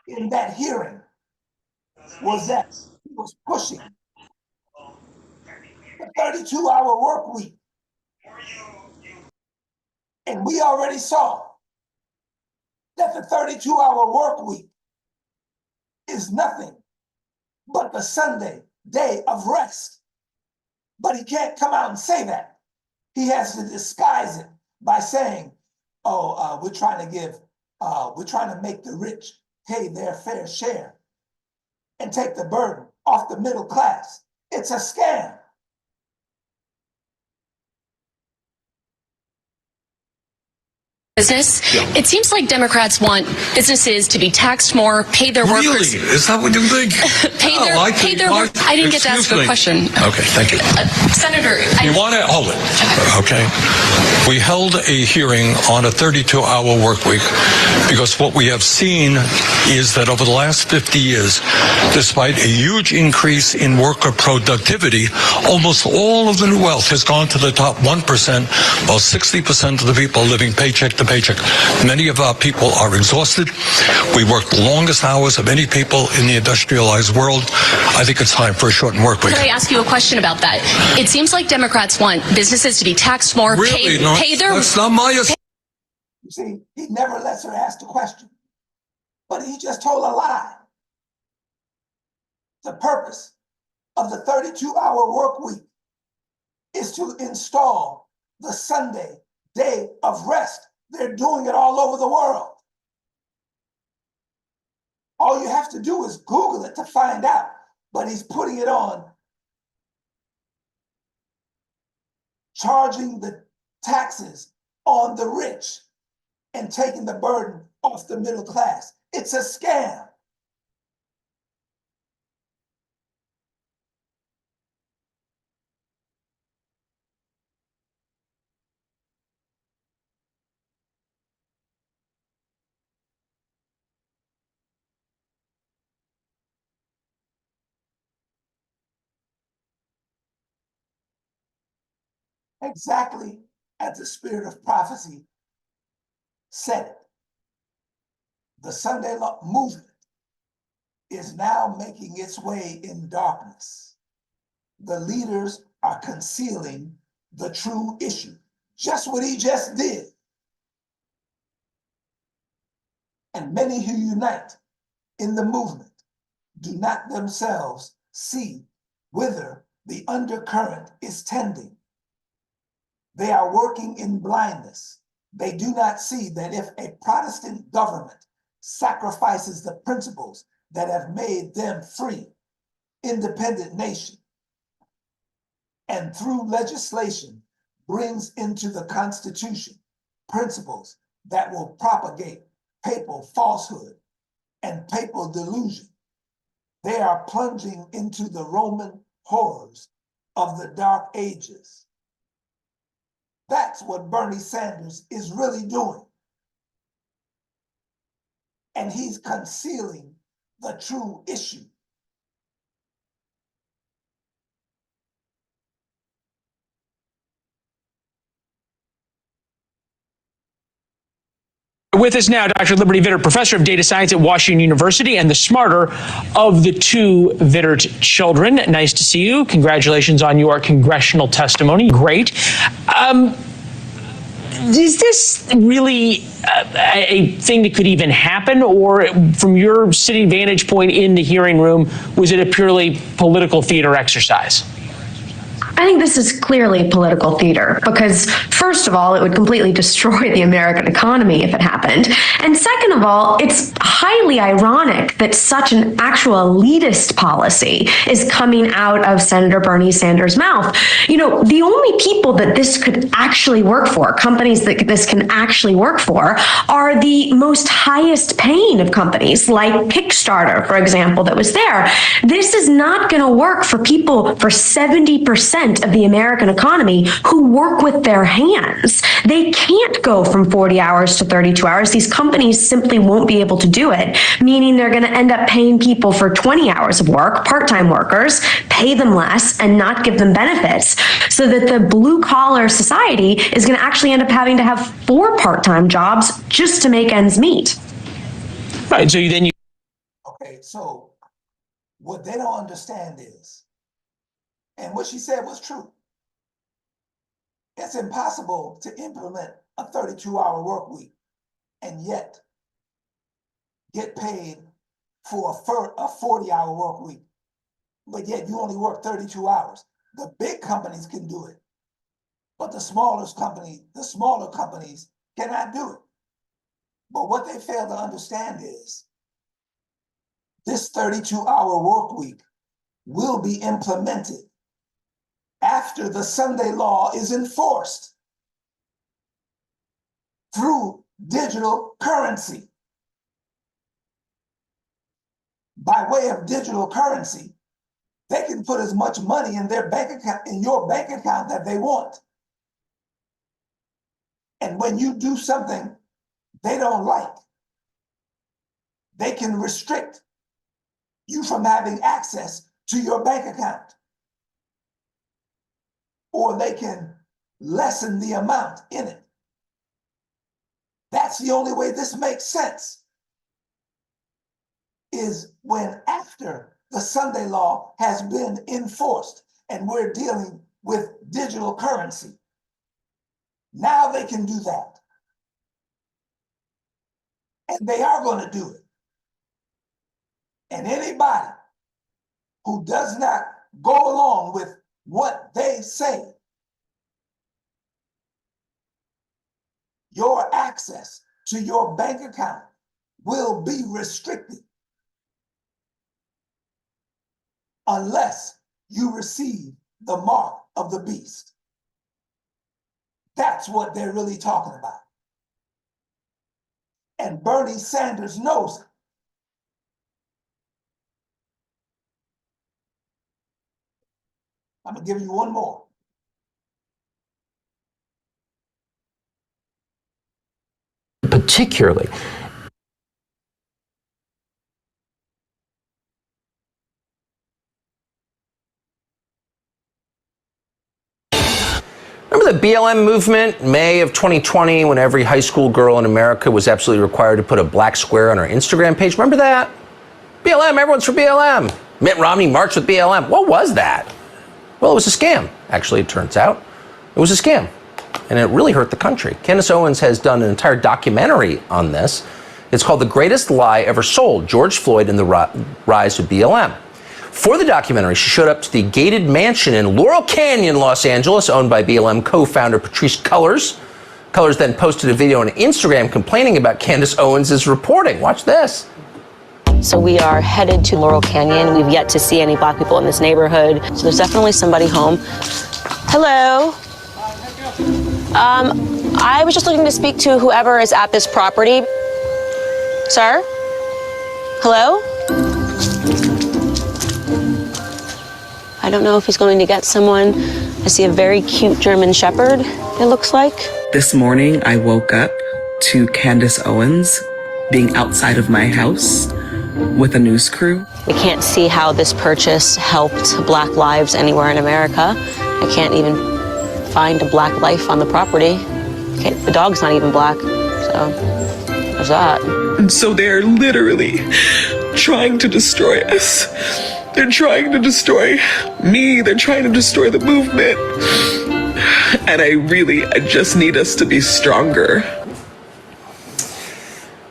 in that hearing was that he was pushing the 32-hour work week. And we already saw that the 32-hour work week is nothing but the Sunday day of rest. But he can't come out and say that. He has to disguise it by saying, we're trying to make the rich pay their fair share and take the burden off the middle class. It's a scam. Business. Yeah. It seems like Democrats want businesses to be taxed more, pay their workers. Really? Is that what you think? I didn't get to ask a question. Okay, thank you. Senator, you want to hold it? Okay. We held a hearing on a 32-hour work week because what we have seen is that over the last 50 years, despite a huge increase in worker productivity, almost all of the new wealth has gone to the top 1%, while 60% of the people are living paycheck to paycheck. Many of our people are exhausted. We work the longest hours of any people in the industrialized world. I think it's time for a shortened work week. Could I ask you a question about that? It seems like Democrats want businesses to be taxed more, really? pay their... That's not my... You see, he never lets her ask the question, but he just told a lie. The purpose of the 32-hour work week is to install the Sunday day of rest. They're doing it all over the world. All you have to do is Google it to find out, but he's putting it on, charging the taxes on the rich and taking the burden off the middle class. It's a scam. Exactly as the spirit of prophecy said it. The Sunday law movement is now making its way in darkness. The leaders are concealing the true issue, just what he just did. And many who unite in the movement do not themselves see whither the undercurrent is tending. They are working in blindness. They do not see that if a Protestant government sacrifices the principles that have made them free, independent nation, and through legislation brings into the Constitution principles that will propagate papal falsehood and papal delusion, they are plunging into the Roman horrors of the Dark Ages. That's what Bernie Sanders is really doing. And he's concealing the true issue. With us now, Dr. Liberty Vittert, professor of data science at Washington University and the smarter of the two Vittert children. Nice to see you. Congratulations on your congressional testimony. Great. Is this really a thing that could even happen? Or from your sitting vantage point in the hearing room, was it a purely political theater exercise? I think this is clearly political theater because, first of all, it would completely destroy the American economy if it happened. And second of all, it's highly ironic that such an actual elitist policy is coming out of Senator Bernie Sanders' mouth. You know, the only people that this could actually work for, companies that this can actually work for, are the most highest paying of companies, like Kickstarter, for example, that was there. This is not going to work for people, for 70% segment of the American economy who work with their hands. They can't go from 40 hours to 32 hours. These companies simply won't be able to do it, meaning they're going to end up paying people for 20 hours of work, part-time workers, pay them less, and not give them benefits, so that the blue-collar society is going to actually end up having to have 4 part-time jobs just to make ends meet. Right. So then you. Okay, so what they don't understand is, and what she said was true, it's impossible to implement a 32-hour work week and yet get paid for a 40-hour work week, but yet you only work 32 hours. The big companies can do it, but the smaller companies cannot do it. But what they fail to understand is this 32-hour work week will be implemented after the Sunday law is enforced through digital currency. By way of digital currency, they can put as much money in their bank account, in your bank account, that they want. And when you do something they don't like, they can restrict you from having access to your bank account. Or they can lessen the amount in it. That's the only way this makes sense, is when after the Sunday law has been enforced and we're dealing with digital currency. Now they can do that. And they are going to do it. And anybody who does not go along with what they say, your access to your bank account will be restricted unless you receive the mark of the beast. That's what they're really talking about. And Bernie Sanders knows it. I'm gonna give you one more. Particularly, remember the BLM movement, May of 2020, when every high school girl in America was absolutely required to put a black square on her Instagram page? Remember that? BLM, everyone's for BLM. Mitt Romney marched with BLM. What was that? Well, it was a scam, actually, it turns out. It was a scam, and it really hurt the country. Candace Owens has done an entire documentary on this. It's called The Greatest Lie Ever Sold, George Floyd and the Rise of BLM. For the documentary, she showed up to the gated mansion in Laurel Canyon, Los Angeles, owned by BLM co-founder Patrisse Cullors. Cullors then posted a video on Instagram complaining about Candace Owens' reporting. Watch this. So we are headed to Laurel Canyon. We've yet to see any black people in this neighborhood. So there's definitely somebody home. Hello. I was just looking to speak to whoever is at this property. Sir? Hello? I don't know if he's going to get someone. I see a very cute German Shepherd, it looks like. This morning, I woke up to Candace Owens being outside of my house with a news crew. We can't see how this purchase helped Black lives anywhere in America. I can't even find a Black life on the property. The dog's not even Black, so there's that. And so they're literally trying to destroy us. They're trying to destroy me. They're trying to destroy the movement. And I just need us to be stronger.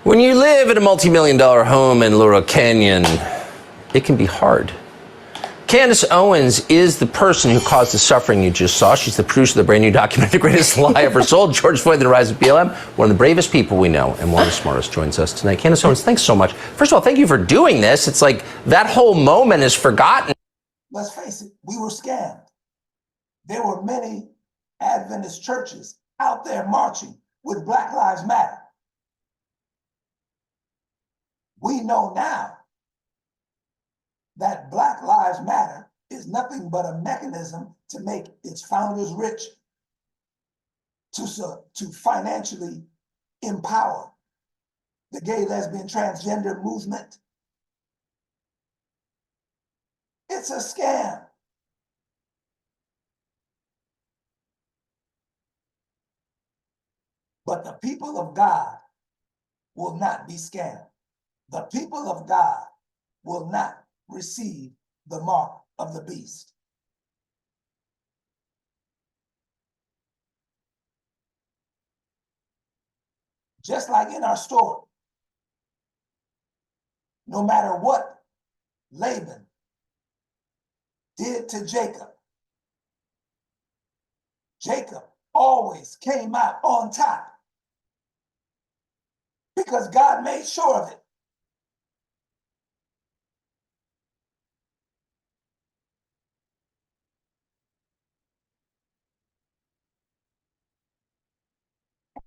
When you live in a multi-million-dollar home in Laurel Canyon, it can be hard. Candace Owens is the person who caused the suffering you just saw. She's the producer of the brand new documentary, The Greatest Lie Ever Sold, George Floyd and the Rise of BLM. One of the bravest people we know and one of the smartest joins us tonight. Candace Owens, thanks so much. First of all, thank you for doing this. It's like that whole moment is forgotten. Let's face it, we were scammed. There were many Adventist churches out there marching with Black Lives Matter. We know now that Black Lives Matter is nothing but a mechanism to make its founders rich, to financially empower the gay, lesbian, transgender movement. It's a scam. But the people of God will not be scammed. The people of God will not receive the mark of the beast. Just like in our story, no matter what Laban did to Jacob, Jacob always came out on top because God made sure of it.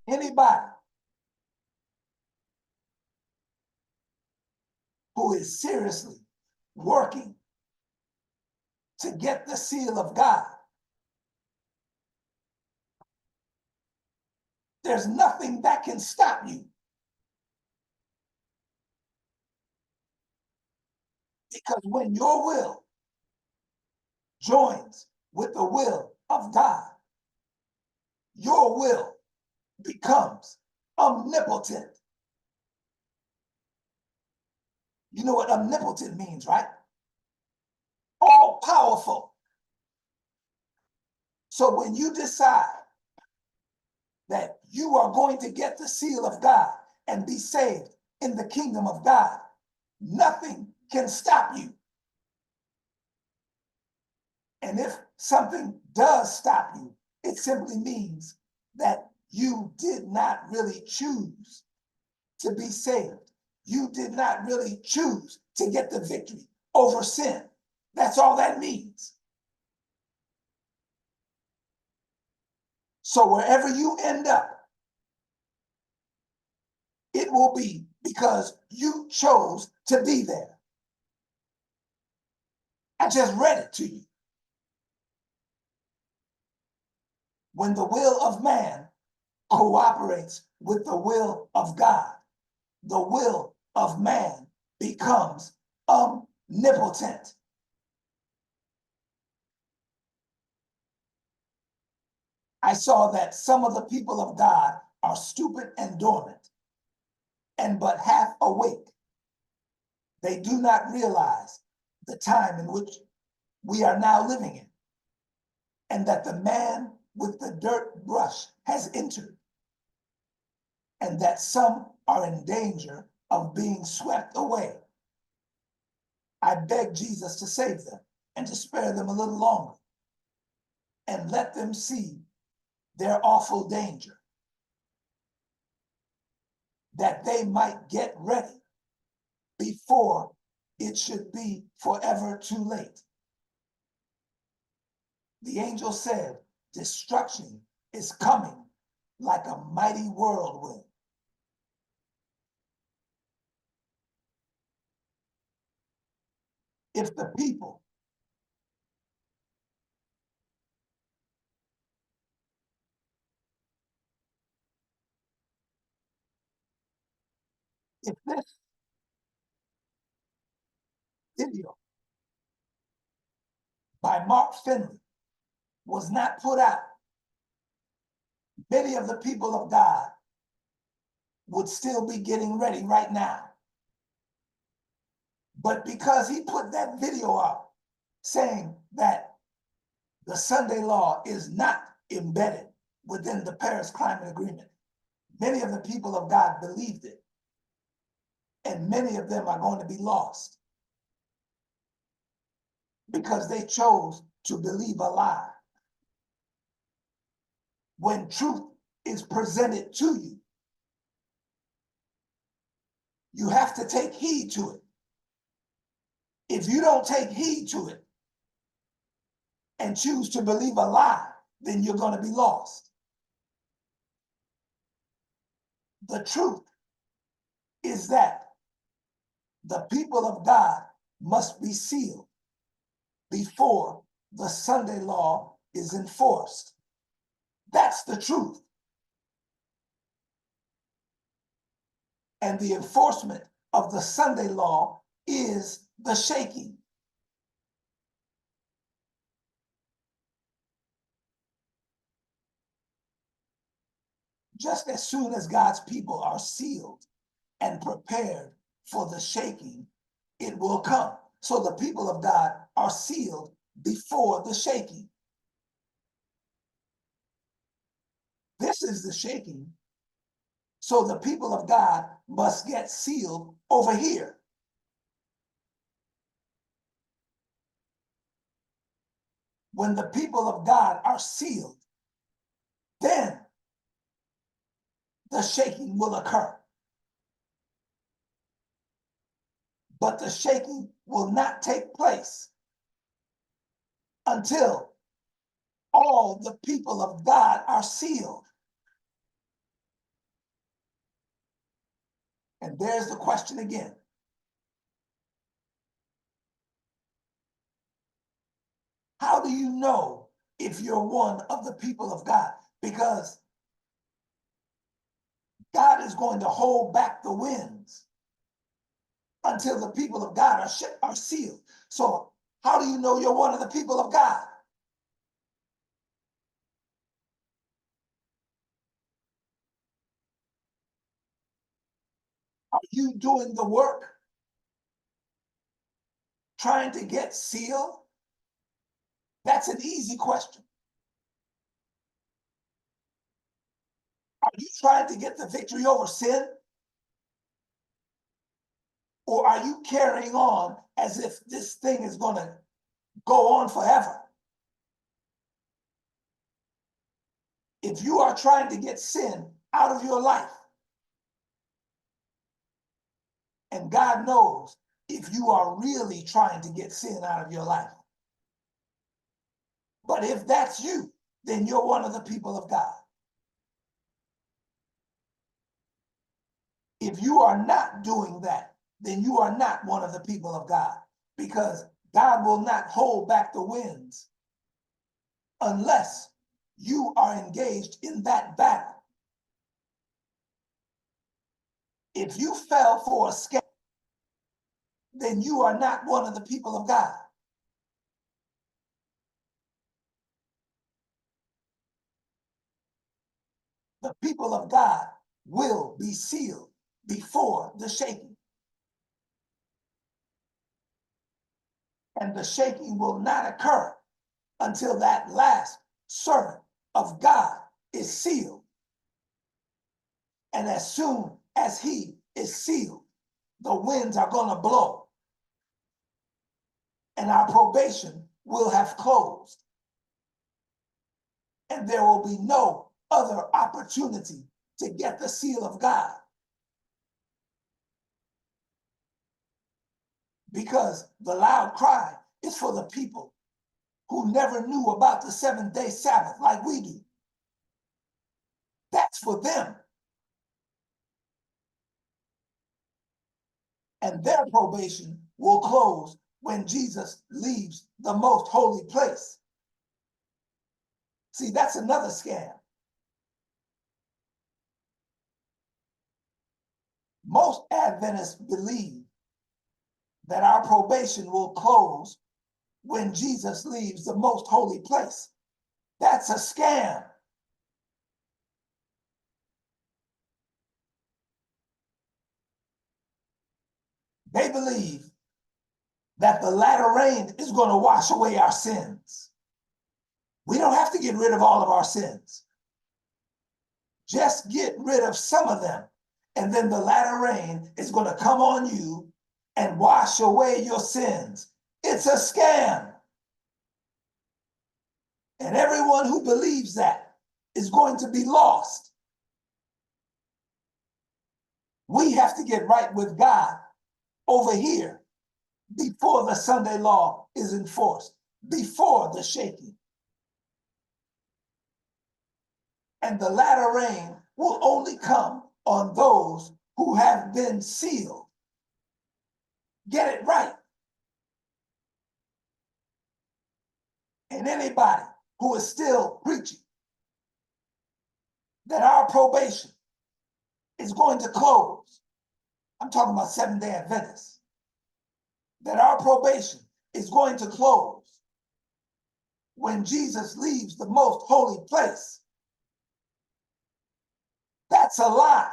Anybody who is seriously working to get the seal of God, there's nothing that can stop you. Because when your will joins with the will of God, your will becomes omnipotent. You know what omnipotent means, right? All powerful. So when you decide that you are going to get the seal of God and be saved in the kingdom of God, nothing can stop you. And if something does stop you, it simply means that you did not really choose to be saved. You did not really choose to get the victory over sin. That's all that means. So wherever you end up, it will be because you chose to be there. I just read it to you. When the will of man cooperates with the will of God, the will of man becomes omnipotent. I saw that some of the people of God are stupid and dormant and but half awake. They do not realize the time in which we are now living in, and that the man with the dirt brush has entered, and that some are in danger of being swept away. I beg Jesus to save them and to spare them a little longer and let them see their awful danger, that they might get ready before it should be forever too late. The angel said, destruction is coming like a mighty whirlwind. If the people if this video by Mark Finley was not put out, many of the people of God would still be getting ready right now. But because he put that video up saying that the Sunday law is not embedded within the Paris Climate Agreement, many of the people of God believed it. And many of them are going to be lost because they chose to believe a lie. When truth is presented to you, you have to take heed to it. If you don't take heed to it and choose to believe a lie, then you're going to be lost. The truth is that the people of God must be sealed before the Sunday law is enforced. That's the truth. And the enforcement of the Sunday law is the shaking. Just as soon as God's people are sealed and prepared for the shaking, it will come. So the people of God are sealed before the shaking. This is the shaking. So the people of God must get sealed over here. When the people of God are sealed, then the shaking will occur. But the shaking will not take place until all the people of God are sealed. And there's the question again. How do you know if you're one of the people of God? Because God is going to hold back the winds until the people of God are sealed. So how do you know you're one of the people of God? Are you doing the work? Trying to get sealed? That's an easy question. Are you trying to get the victory over sin? Or are you carrying on as if this thing is going to go on forever? If you are trying to get sin out of your life, and God knows if you are really trying to get sin out of your life. But if that's you, then you're one of the people of God. If you are not doing that, then you are not one of the people of God, because God will not hold back the winds unless you are engaged in that battle. If you fell for a scam, then you are not one of the people of God. The people of God will be sealed before the shaking. And the shaking will not occur until that last servant of God is sealed. And as soon as he is sealed, the winds are going to blow. And our probation will have closed. And there will be no other opportunity to get the seal of God. Because the loud cry is for the people who never knew about the seventh-day Sabbath like we do. That's for them. And their probation will close when Jesus leaves the most holy place. See, that's another scam. Most Adventists believe that our probation will close when Jesus leaves the most holy place. That's a scam. They believe that the latter rain is going to wash away our sins. We don't have to get rid of all of our sins. Just get rid of some of them, and then the latter rain is going to come on you and wash away your sins. It's a scam. And everyone who believes that is going to be lost. We have to get right with God over here before the Sunday law is enforced, before the shaking. And the latter rain will only come on those who have been sealed. Get it right. And anybody who is still preaching that our probation is going to close, I'm talking about Seventh-day Adventists, that our probation is going to close when Jesus leaves the most holy place, that's a lie.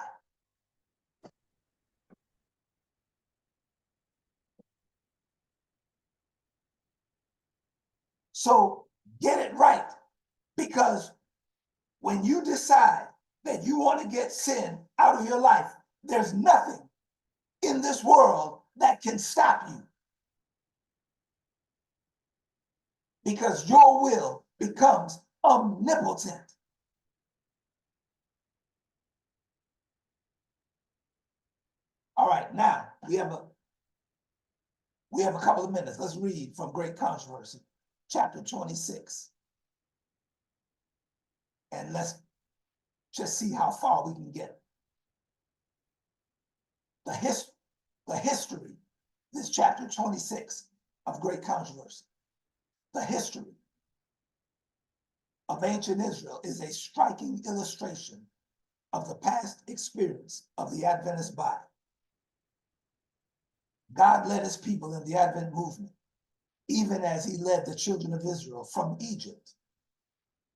So get it right, because when you decide that you want to get sin out of your life, there's nothing in this world that can stop you, because your will becomes omnipotent. All right, now we have a couple of minutes. Let's read from Great Controversy, chapter 26. And let's just see how far we can get. The history, this chapter 26 of Great Controversy, the history of ancient Israel is a striking illustration of the past experience of the Adventist body. God led his people in the Advent movement, even as he led the children of Israel from Egypt.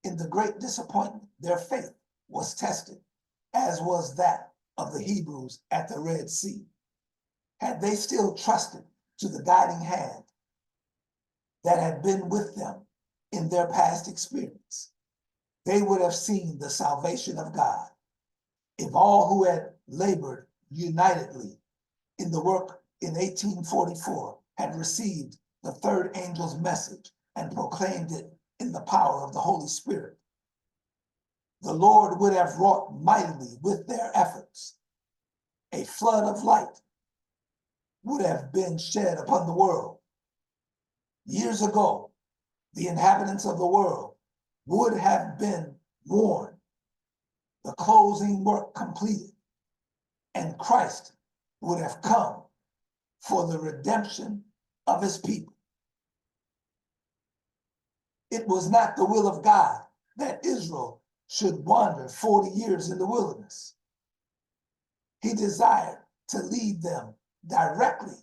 In the great disappointment, their faith was tested, as was that of the Hebrews at the Red Sea. Had they still trusted to the guiding hand that had been with them in their past experience, they would have seen the salvation of God. If all who had labored unitedly in the work in 1844 had received the third angel's message and proclaimed it in the power of the Holy Spirit, the Lord would have wrought mightily with their efforts. A flood of light would have been shed upon the world. Years ago, the inhabitants of the world would have been warned, the closing work completed, and Christ would have come for the redemption of his people. It was not the will of God that Israel should wander 40 years in the wilderness. He desired to lead them directly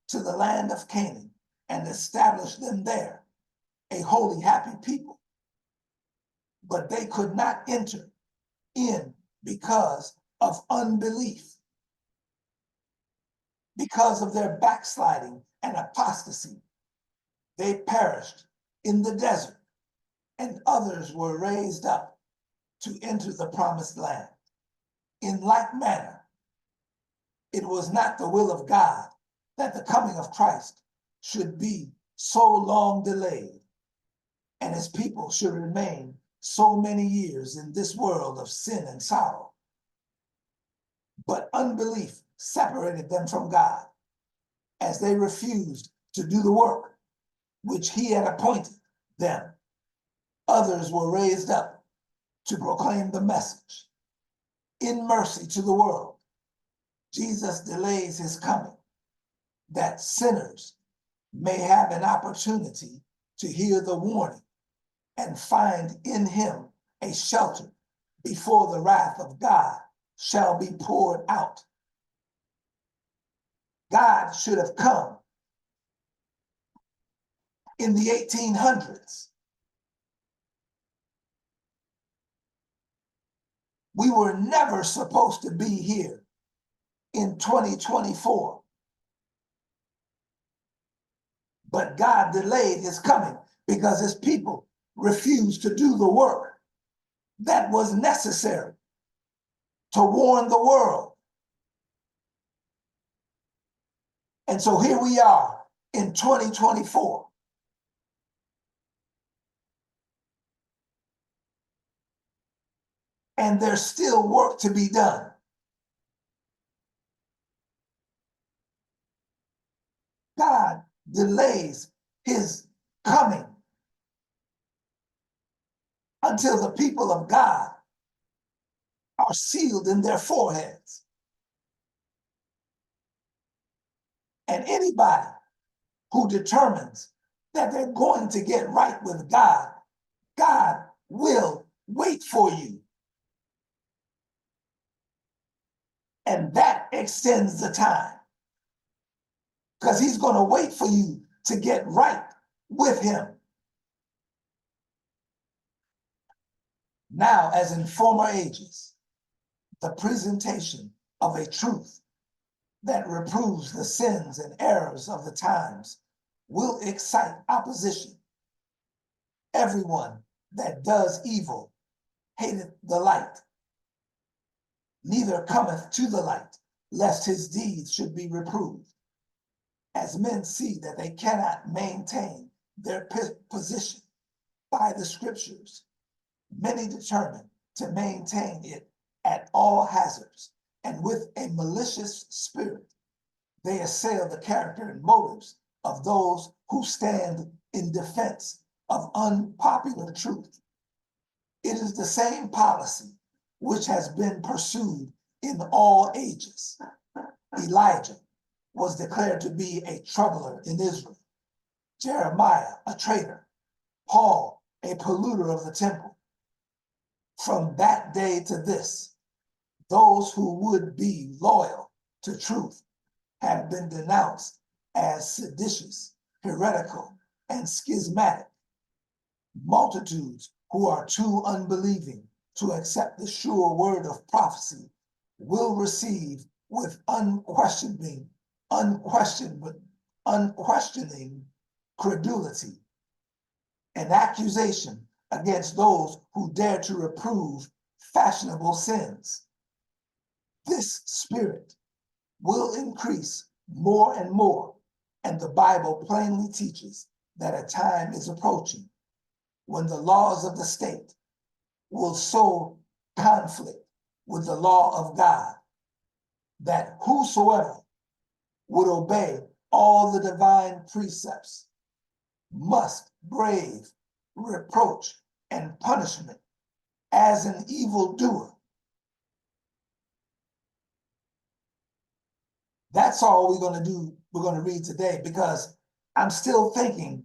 to the land of Canaan and establish them there, a holy, happy people. But they could not enter in because of unbelief, because of their backsliding and apostasy. They perished in the desert, and others were raised up to enter the promised land. In like manner, it was not the will of God that the coming of Christ should be so long delayed, and his people should remain so many years in this world of sin and sorrow. But unbelief separated them from God, as they refused to do the work which he had appointed them. Others were raised up to proclaim the message. In mercy to the world, Jesus delays his coming, that sinners may have an opportunity to hear the warning and find in him a shelter before the wrath of God shall be poured out. God should have come in the 1800s. We were never supposed to be here in 2024. But God delayed his coming because his people refused to do the work that was necessary to warn the world. And so here we are in 2024. And there's still work to be done. God delays his coming until the people of God are sealed in their foreheads. And anybody who determines that they're going to get right with God, God will wait for you. And that extends the time. Because he's going to wait for you to get right with him. Now, as in former ages, the presentation of a truth that reproves the sins and errors of the times will excite opposition. Everyone that does evil hateth the light, neither cometh to the light, lest his deeds should be reproved. As men see that they cannot maintain their position by the scriptures, many determine to maintain it at all hazards, and with a malicious spirit, they assail the character and motives of those who stand in defense of unpopular truth. It is the same policy which has been pursued in all ages. Elijah was declared to be a troubler in Israel. Jeremiah, a traitor. Paul, a polluter of the temple. From that day to this, those who would be loyal to truth have been denounced as seditious, heretical, and schismatic. Multitudes who are too unbelieving to accept the sure word of prophecy will receive with unquestioning credulity an accusation against those who dare to reprove fashionable sins. This spirit will increase more and more, and the Bible plainly teaches that a time is approaching when the laws of the state will so conflict with the law of God that whosoever would obey all the divine precepts must brave reproach and punishment as an evildoer. That's all we're going to do. We're going to read today, because I'm still thinking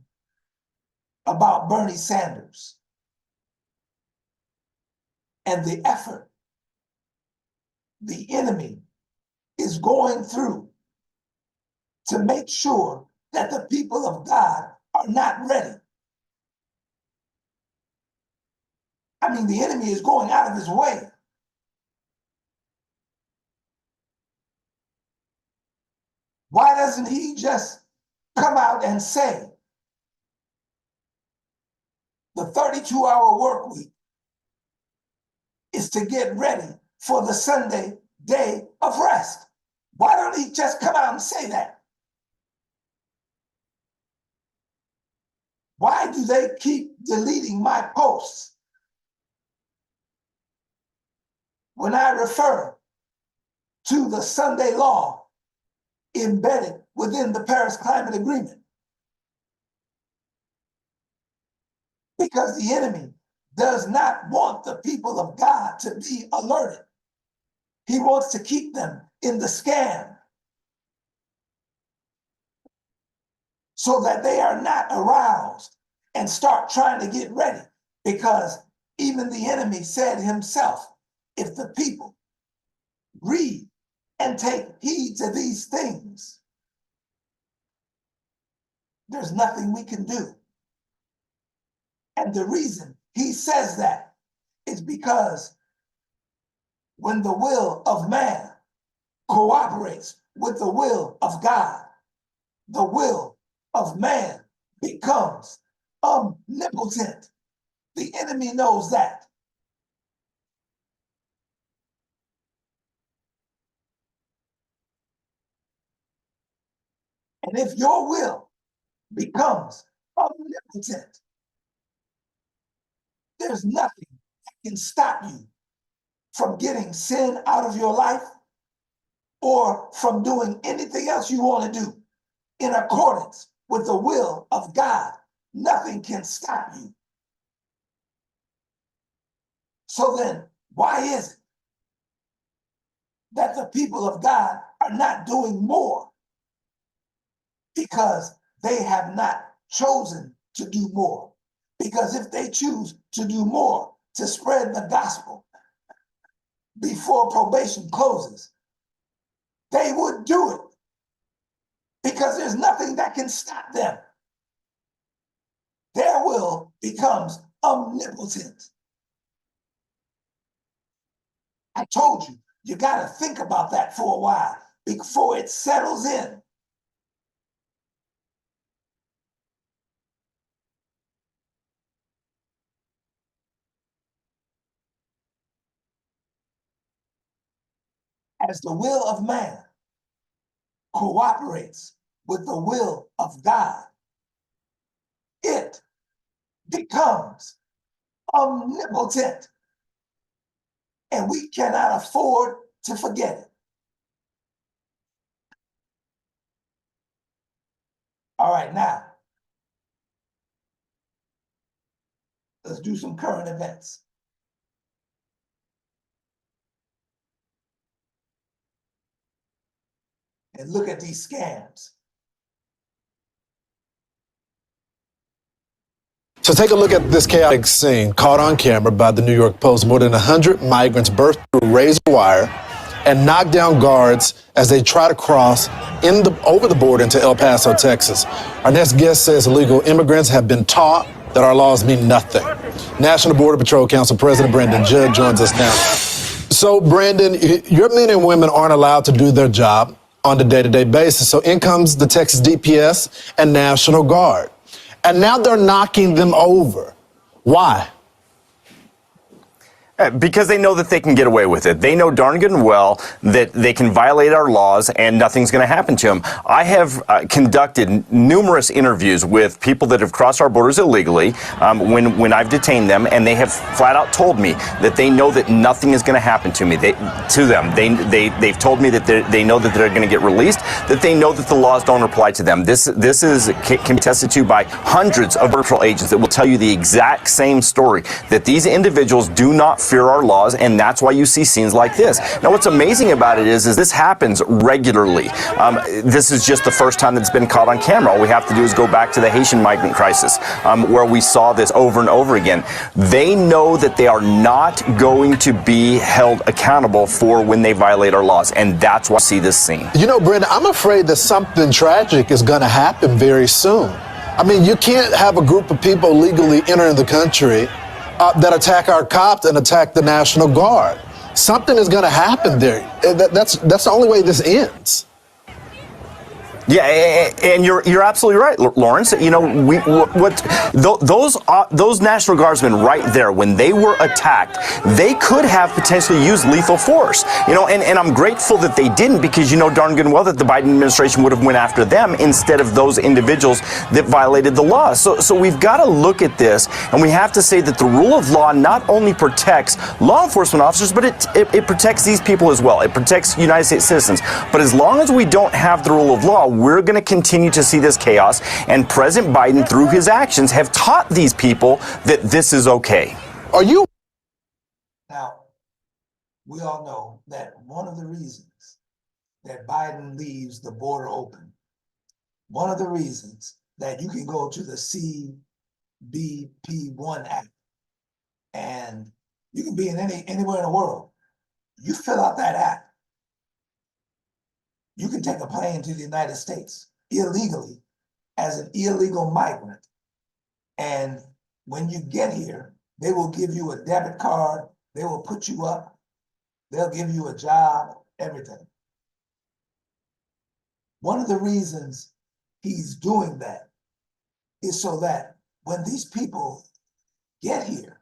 about Bernie Sanders and the effort the enemy is going through to make sure that the people of God are not ready. I mean, the enemy is going out of his way. Why doesn't he just come out and say the 32-hour work week is to get ready for the Sunday day of rest? Why don't he just come out and say that? Why do they keep deleting my posts when I refer to the Sunday law embedded within the Paris Climate Agreement? Because the enemy does not want the people of God to be alerted. He wants to keep them in the scam so that they are not aroused and start trying to get ready. Because even the enemy said himself, if the people read and take heed to these things, there's nothing we can do. And the reason he says that is because when the will of man cooperates with the will of God, the will of man becomes omnipotent. The enemy knows that. And if your will becomes omnipotent, there's nothing that can stop you from getting sin out of your life or from doing anything else you want to do in accordance with the will of God. Nothing can stop you. So then, why is it that the people of God are not doing more? Because they have not chosen to do more. Because if they choose to do more to spread the gospel before probation closes, they would do it. Because there's nothing that can stop them. Their will becomes omnipotent. I told you, you got to think about that for a while before it settles in. As the will of man cooperates with the will of God, it becomes omnipotent. And we cannot afford to forget it. All right, now, let's do some current events. And look at these scams. So take a look at this chaotic scene caught on camera by the New York Post. More than 100 migrants burst through razor wire and knocked down guards as they try to cross over the border into El Paso, Texas. Our next guest says illegal immigrants have been taught that our laws mean nothing. National Border Patrol Council President Brandon Judd joins us now. So, Brandon, your men and women aren't allowed to do their job on a day-to-day basis. So in comes the Texas DPS and National Guard. And now they're knocking them over. Why? Because they know that they can get away with it. They know darn good and well that they can violate our laws and nothing's going to happen to them. I have conducted numerous interviews with people that have crossed our borders illegally when I've detained them, and they have flat out told me that they know that nothing is going to happen to me. They've told me that they know that they're going to get released, that they know that the laws don't apply to them. This can be tested to by hundreds of Border Patrol agents that will tell you the exact same story, that these individuals do not fear our laws, and that's why you see scenes like this. Now, what's amazing about it is this happens regularly. This is just the first time that it's been caught on camera. All we have to do is go back to the Haitian migrant crisis, where we saw this over and over again. They know that they are not going to be held accountable for when they violate our laws, and that's why we see this scene. You know, Brandon, I'm afraid that something tragic is going to happen very soon. I mean, you can't have a group of people legally entering the country that attack our cops and attack the National Guard. Something is going to happen there. That's the only way this ends. Yeah, and you're absolutely right, Lawrence. You know, those National Guardsmen right there, when they were attacked, they could have potentially used lethal force. You know, and I'm grateful that they didn't, because you know darn good and well that the Biden administration would have went after them instead of those individuals that violated the law. So we've got to look at this, and we have to say that the rule of law not only protects law enforcement officers, but it protects these people as well. It protects United States citizens. But as long as we don't have the rule of law, we're going to continue to see this chaos, and President Biden, through his actions, have taught these people that this is okay. Are you? Now, we all know that one of the reasons that Biden leaves the border open, one of the reasons that you can go to the CBP1 app and you can be in anywhere in the world. You fill out that app, you can take a plane to the United States illegally as an illegal migrant. And when you get here, they will give you a debit card, they will put you up, they'll give you a job, everything. One of the reasons he's doing that is so that when these people get here,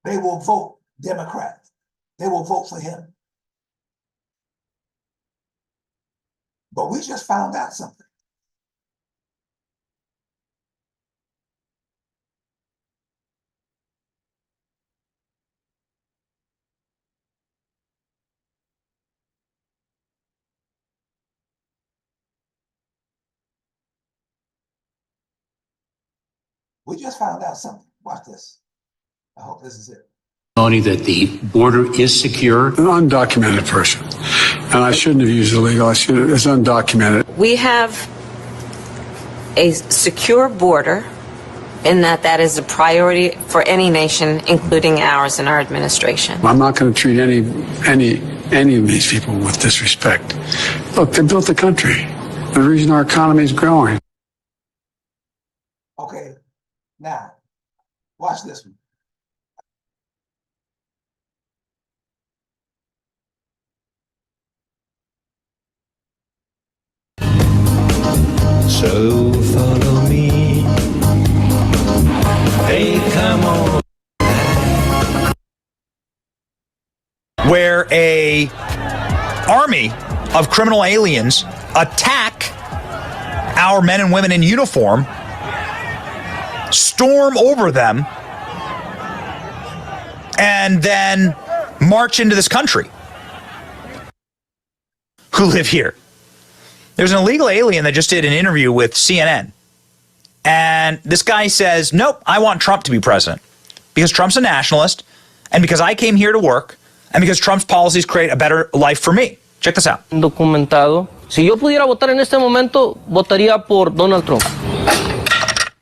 they will vote Democrat. They will vote for him. But we just found out something. We just found out something. Watch this. I hope this is it. That the border is secure. An undocumented person. And I shouldn't have used illegal. It's undocumented. We have a secure border, in that is a priority for any nation, including ours and our administration. I'm not going to treat any of these people with disrespect. Look, they built the country. The reason our economy is growing. Okay, now, watch this one. So follow me. Hey, come on. Where a army of criminal aliens attack our men and women in uniform, storm over them, and then march into this country who live here. There's an illegal alien that just did an interview with CNN. And this guy says, nope, I want Trump to be president because Trump's a nationalist and because I came here to work and because Trump's policies create a better life for me. Check this out. Documentado. Si yo pudiera votar en este momento, votaría por Donald Trump.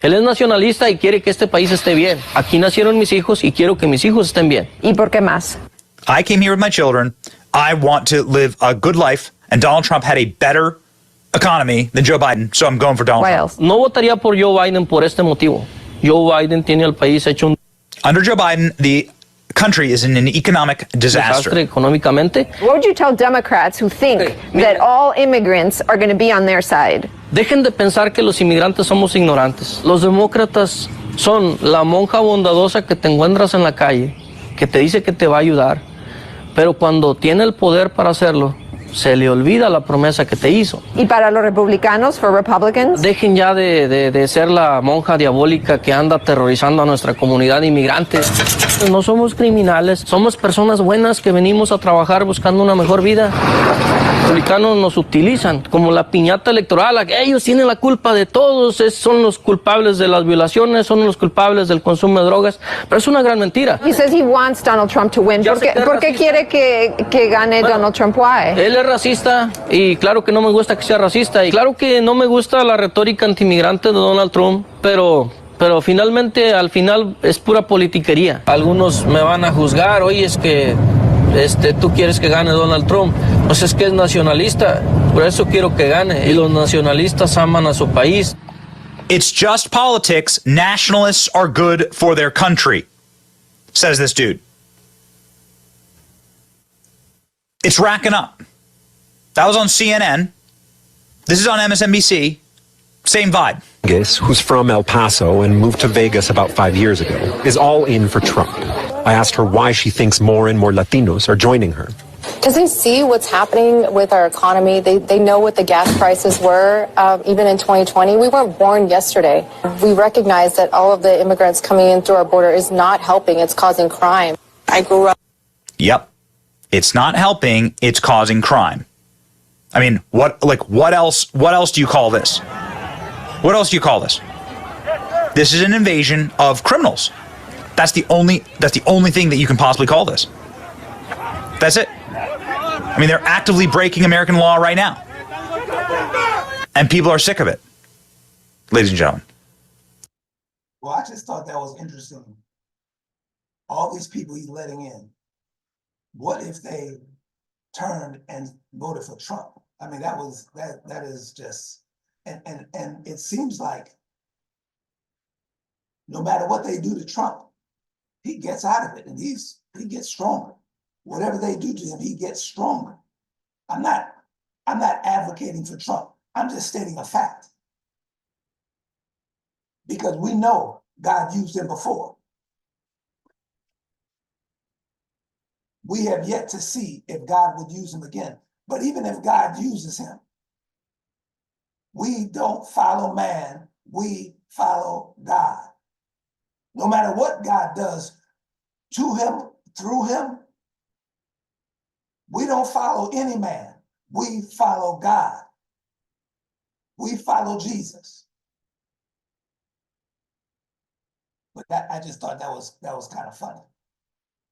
Él es nacionalista y quiere que este país esté bien. Aquí nacieron mis hijos y quiero que mis hijos estén bien. ¿Y por qué más? I came here with my children. I want to live a good life. And Donald Trump had a better economy than Joe Biden, so I'm going for Donald Trump. No votaría por Joe Biden por este motivo. Joe Biden tiene al país hecho un Under Joe Biden, the country is in an economic disaster. Económicamente. What would you tell Democrats who think that all immigrants are going to be on their side? Dejen de pensar que los inmigrantes somos ignorantes. Los demócratas son la monja bondadosa que te encuentras en la calle, que te dice que te va a ayudar, pero cuando tiene el poder para hacerlo, se le olvida la promesa que te hizo. ¿Y para los republicanos, for Republicans? Dejen ya de ser la monja diabólica que anda aterrorizando a nuestra comunidad de inmigrantes. No somos criminales, somos personas buenas que venimos a trabajar buscando una mejor vida. Los republicanos nos utilizan como la piñata electoral. Ellos tienen la culpa de todos, son los culpables de las violaciones, son los culpables del consumo de drogas, pero es una gran mentira. He says he wants Donald Trump to win. ¿Por qué quiere que gane Donald Trump? Why? Él es racista y claro que no me gusta que sea racista y claro que no me gusta la retórica antimigrante de Donald Trump, pero finalmente, al final es pura politiquería. Algunos me van a juzgar, oye, es que tú quieres que gane Donald Trump. Pues es que es nacionalista, por eso quiero que gane. Y los nacionalistas aman a su país. It's just politics. Nationalists are good for their country, says this dude. It's racking up. That was on CNN. This is on MSNBC. Same vibe. Who's from El Paso and moved to Vegas about 5 years ago, is all in for Trump. I asked her why she thinks more and more Latinos are joining her. Because they see what's happening with our economy. They know what the gas prices were, even in 2020. We weren't born yesterday. We recognize that all of the immigrants coming in through our border is not helping. It's causing crime. I grew up. Yep. It's not helping. It's causing crime. I mean, what else do you call this? What else do you call this? This is an invasion of criminals. That's the only thing that you can possibly call this. That's it. I mean, they're actively breaking American law right now. And people are sick of it. Ladies and gentlemen. Well, I just thought that was interesting. All these people he's letting in. What if they turned and voted for Trump? I mean, that is just, and it seems like no matter what they do to Trump, he gets out of it and he gets stronger. Whatever they do to him, he gets stronger. I'm not advocating for Trump. I'm just stating a fact. Because we know God used him before. We have yet to see if God would use him again. But even if God uses him, we don't follow man, we follow God. No matter what God does to him, through him, we don't follow any man. We follow God. We follow Jesus. But I just thought that was kind of funny.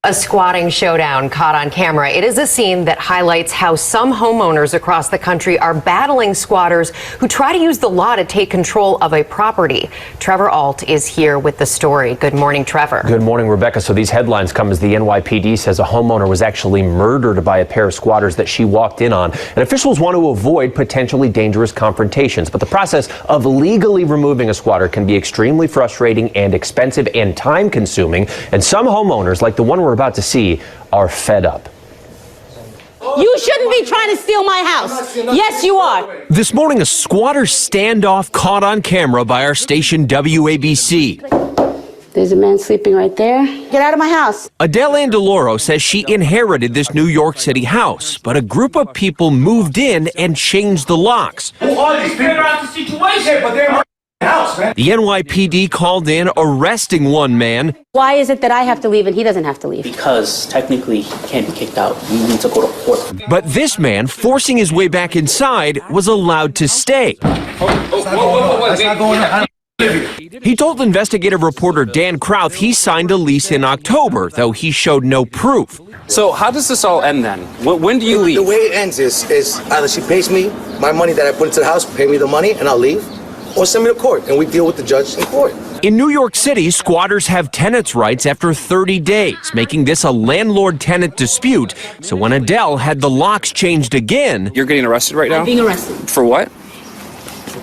A squatting showdown caught on camera. It is a scene that highlights how some homeowners across the country are battling squatters who try to use the law to take control of a property. Trevor Ault is here with the story. Good morning, Trevor. Good morning, Rebecca. So these headlines come as the NYPD says a homeowner was actually murdered by a pair of squatters that she walked in on. And officials want to avoid potentially dangerous confrontations. But the process of legally removing a squatter can be extremely frustrating and expensive and time-consuming. And some homeowners, like the one we're about to see, are fed up. You shouldn't be trying to steal my house. Yes, you are. This morning, a squatter standoff caught on camera by our station WABC. There's a man sleeping right there. Get out of my house. Adele Andaloro says she inherited this New York City house, but a group of people moved in and changed the locks. Who are these people? The situation, but they're house, man. The NYPD called in, arresting one man. Why is it that I have to leave and he doesn't have to leave? Because technically he can't be kicked out. We need to go to court. But this man, forcing his way back inside, was allowed to stay. That's not going on. He told investigative reporter Dan Krauth he signed a lease in October, though he showed no proof. So how does this all end then? When do you leave? The way it ends is either she pays me my money that I put into the house, pay me the money, and I'll leave, or send me to court, and we deal with the judge in court. In New York City, squatters have tenants' rights after 30 days, making this a landlord-tenant dispute. So when Adele had the locks changed again... You're getting arrested right now? I'm being arrested. For what? For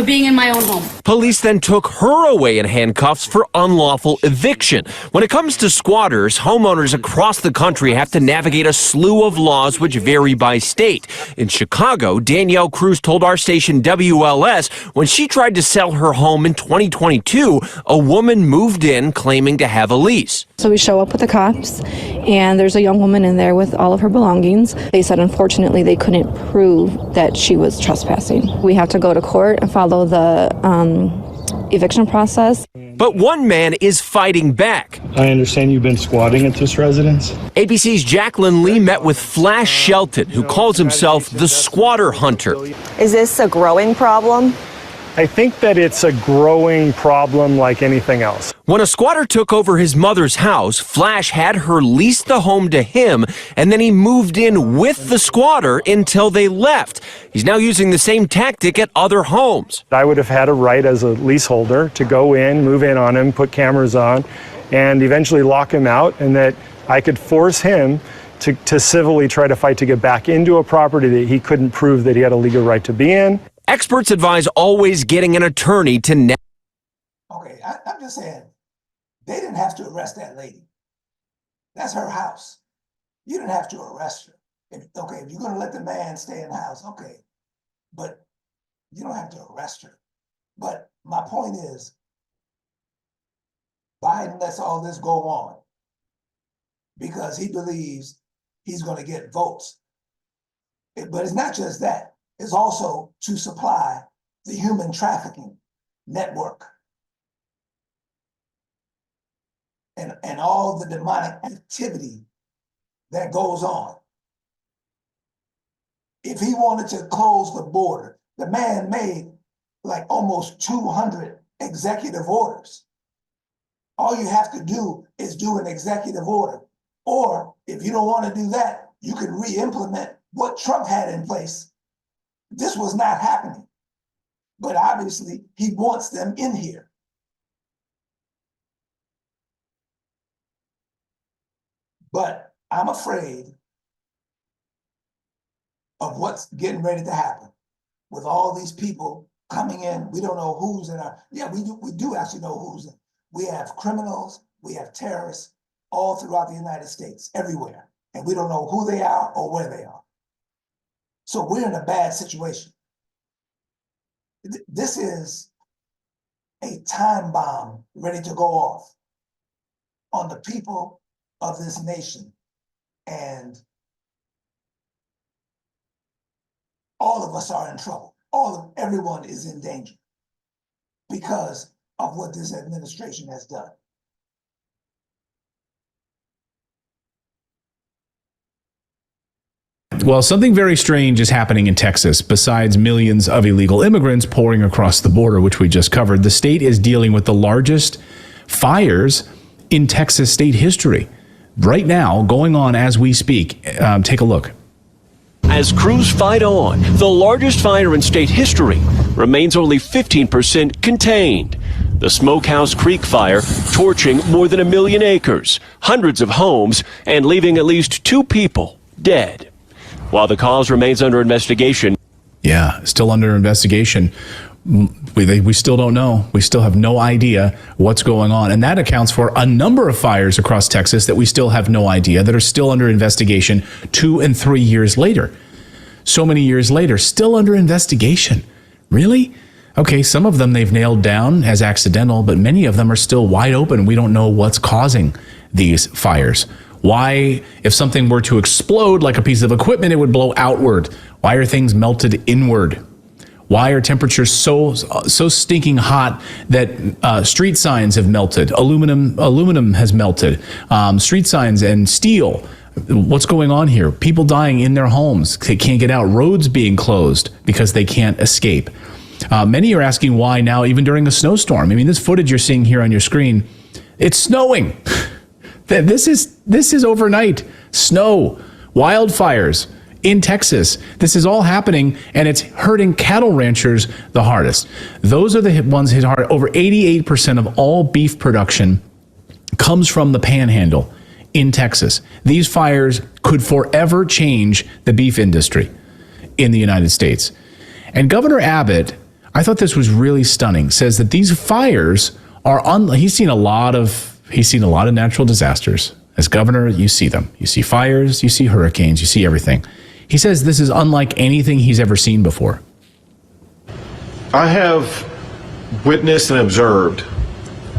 being in my own home. Police then took her away in handcuffs for unlawful eviction. When it comes to squatters, homeowners across the country have to navigate a slew of laws which vary by state. In Chicago, Danielle Cruz told our station WLS when she tried to sell her home in 2022, a woman moved in claiming to have a lease. So we show up with the cops, and there's a young woman in there with all of her belongings. They said, unfortunately, they couldn't prove that she was trespassing. We have to go to court and follow the eviction process. But one man is fighting back. I understand you've been squatting at this residence. ABC's Jacqueline Lee met with Flash Shelton, who calls himself the squatter hunter. Is this a growing problem? I think that it's a growing problem like anything else. When a squatter took over his mother's house, Flash had her lease the home to him, and then he moved in with the squatter until they left. He's now using the same tactic at other homes. I would have had a right as a leaseholder to go in, move in on him, put cameras on, and eventually lock him out, and that I could force him to civilly try to fight to get back into a property that he couldn't prove that he had a legal right to be in. Experts advise always getting an attorney to... Okay, I'm just saying, they didn't have to arrest that lady. That's her house. You didn't have to arrest her. If you're going to let the man stay in the house, okay. But you don't have to arrest her. But my point is, Biden lets all this go on because he believes he's going to get votes. But it's not just that. It's also to supply the human trafficking network and all the demonic activity that goes on. If he wanted to close the border, the man made like almost 200 executive orders. All you have to do is do an executive order. Or if you don't want to do that, you can re-implement what Trump had in place. This was not happening, but obviously he wants them in here. But I'm afraid of what's getting ready to happen with all these people coming in. We don't know who's in our, we do actually know who's in. We have criminals, we have terrorists all throughout the United States, everywhere. And we don't know who they are or where they are. So we're in a bad situation. This is a time bomb ready to go off on the people of this nation. And all of us are in trouble. Everyone is in danger because of what this administration has done. Well, something very strange is happening in Texas. Besides millions of illegal immigrants pouring across the border, which we just covered, the state is dealing with the largest fires in Texas state history. Right now, going on as we speak. Take a look. As crews fight on, the largest fire in state history remains only 15% contained. The Smokehouse Creek fire torching more than 1 million acres, hundreds of homes, and leaving at least 2 people dead. While the cause remains under investigation. Yeah, still under investigation. We still don't know. We still have no idea what's going on. And that accounts for a number of fires across Texas that we still have no idea, that are still under investigation 2 and 3 years later. So many years later, still under investigation. Really? Okay, some of them they've nailed down as accidental, but many of them are still wide open. We don't know what's causing these fires. Why, if something were to explode like a piece of equipment, it would blow outward? Why are things melted inward? Why are temperatures so stinking hot that street signs have melted? Aluminum has melted. Street signs and steel. What's going on here? People dying in their homes. They can't get out. Roads being closed because they can't escape. Many are asking why now, even during a snowstorm. I mean, this footage you're seeing here on your screen, it's snowing. This is overnight. Snow, wildfires in Texas. This is all happening, and it's hurting cattle ranchers the hardest. Those are the ones hit hard. Over 88% of all beef production comes from the Panhandle in Texas. These fires could forever change the beef industry in the United States. And Governor Abbott, I thought this was really stunning, says that these fires are he's seen a lot of natural disasters. As governor, you see them. You see fires, you see hurricanes, you see everything. He says this is unlike anything he's ever seen before. I have witnessed and observed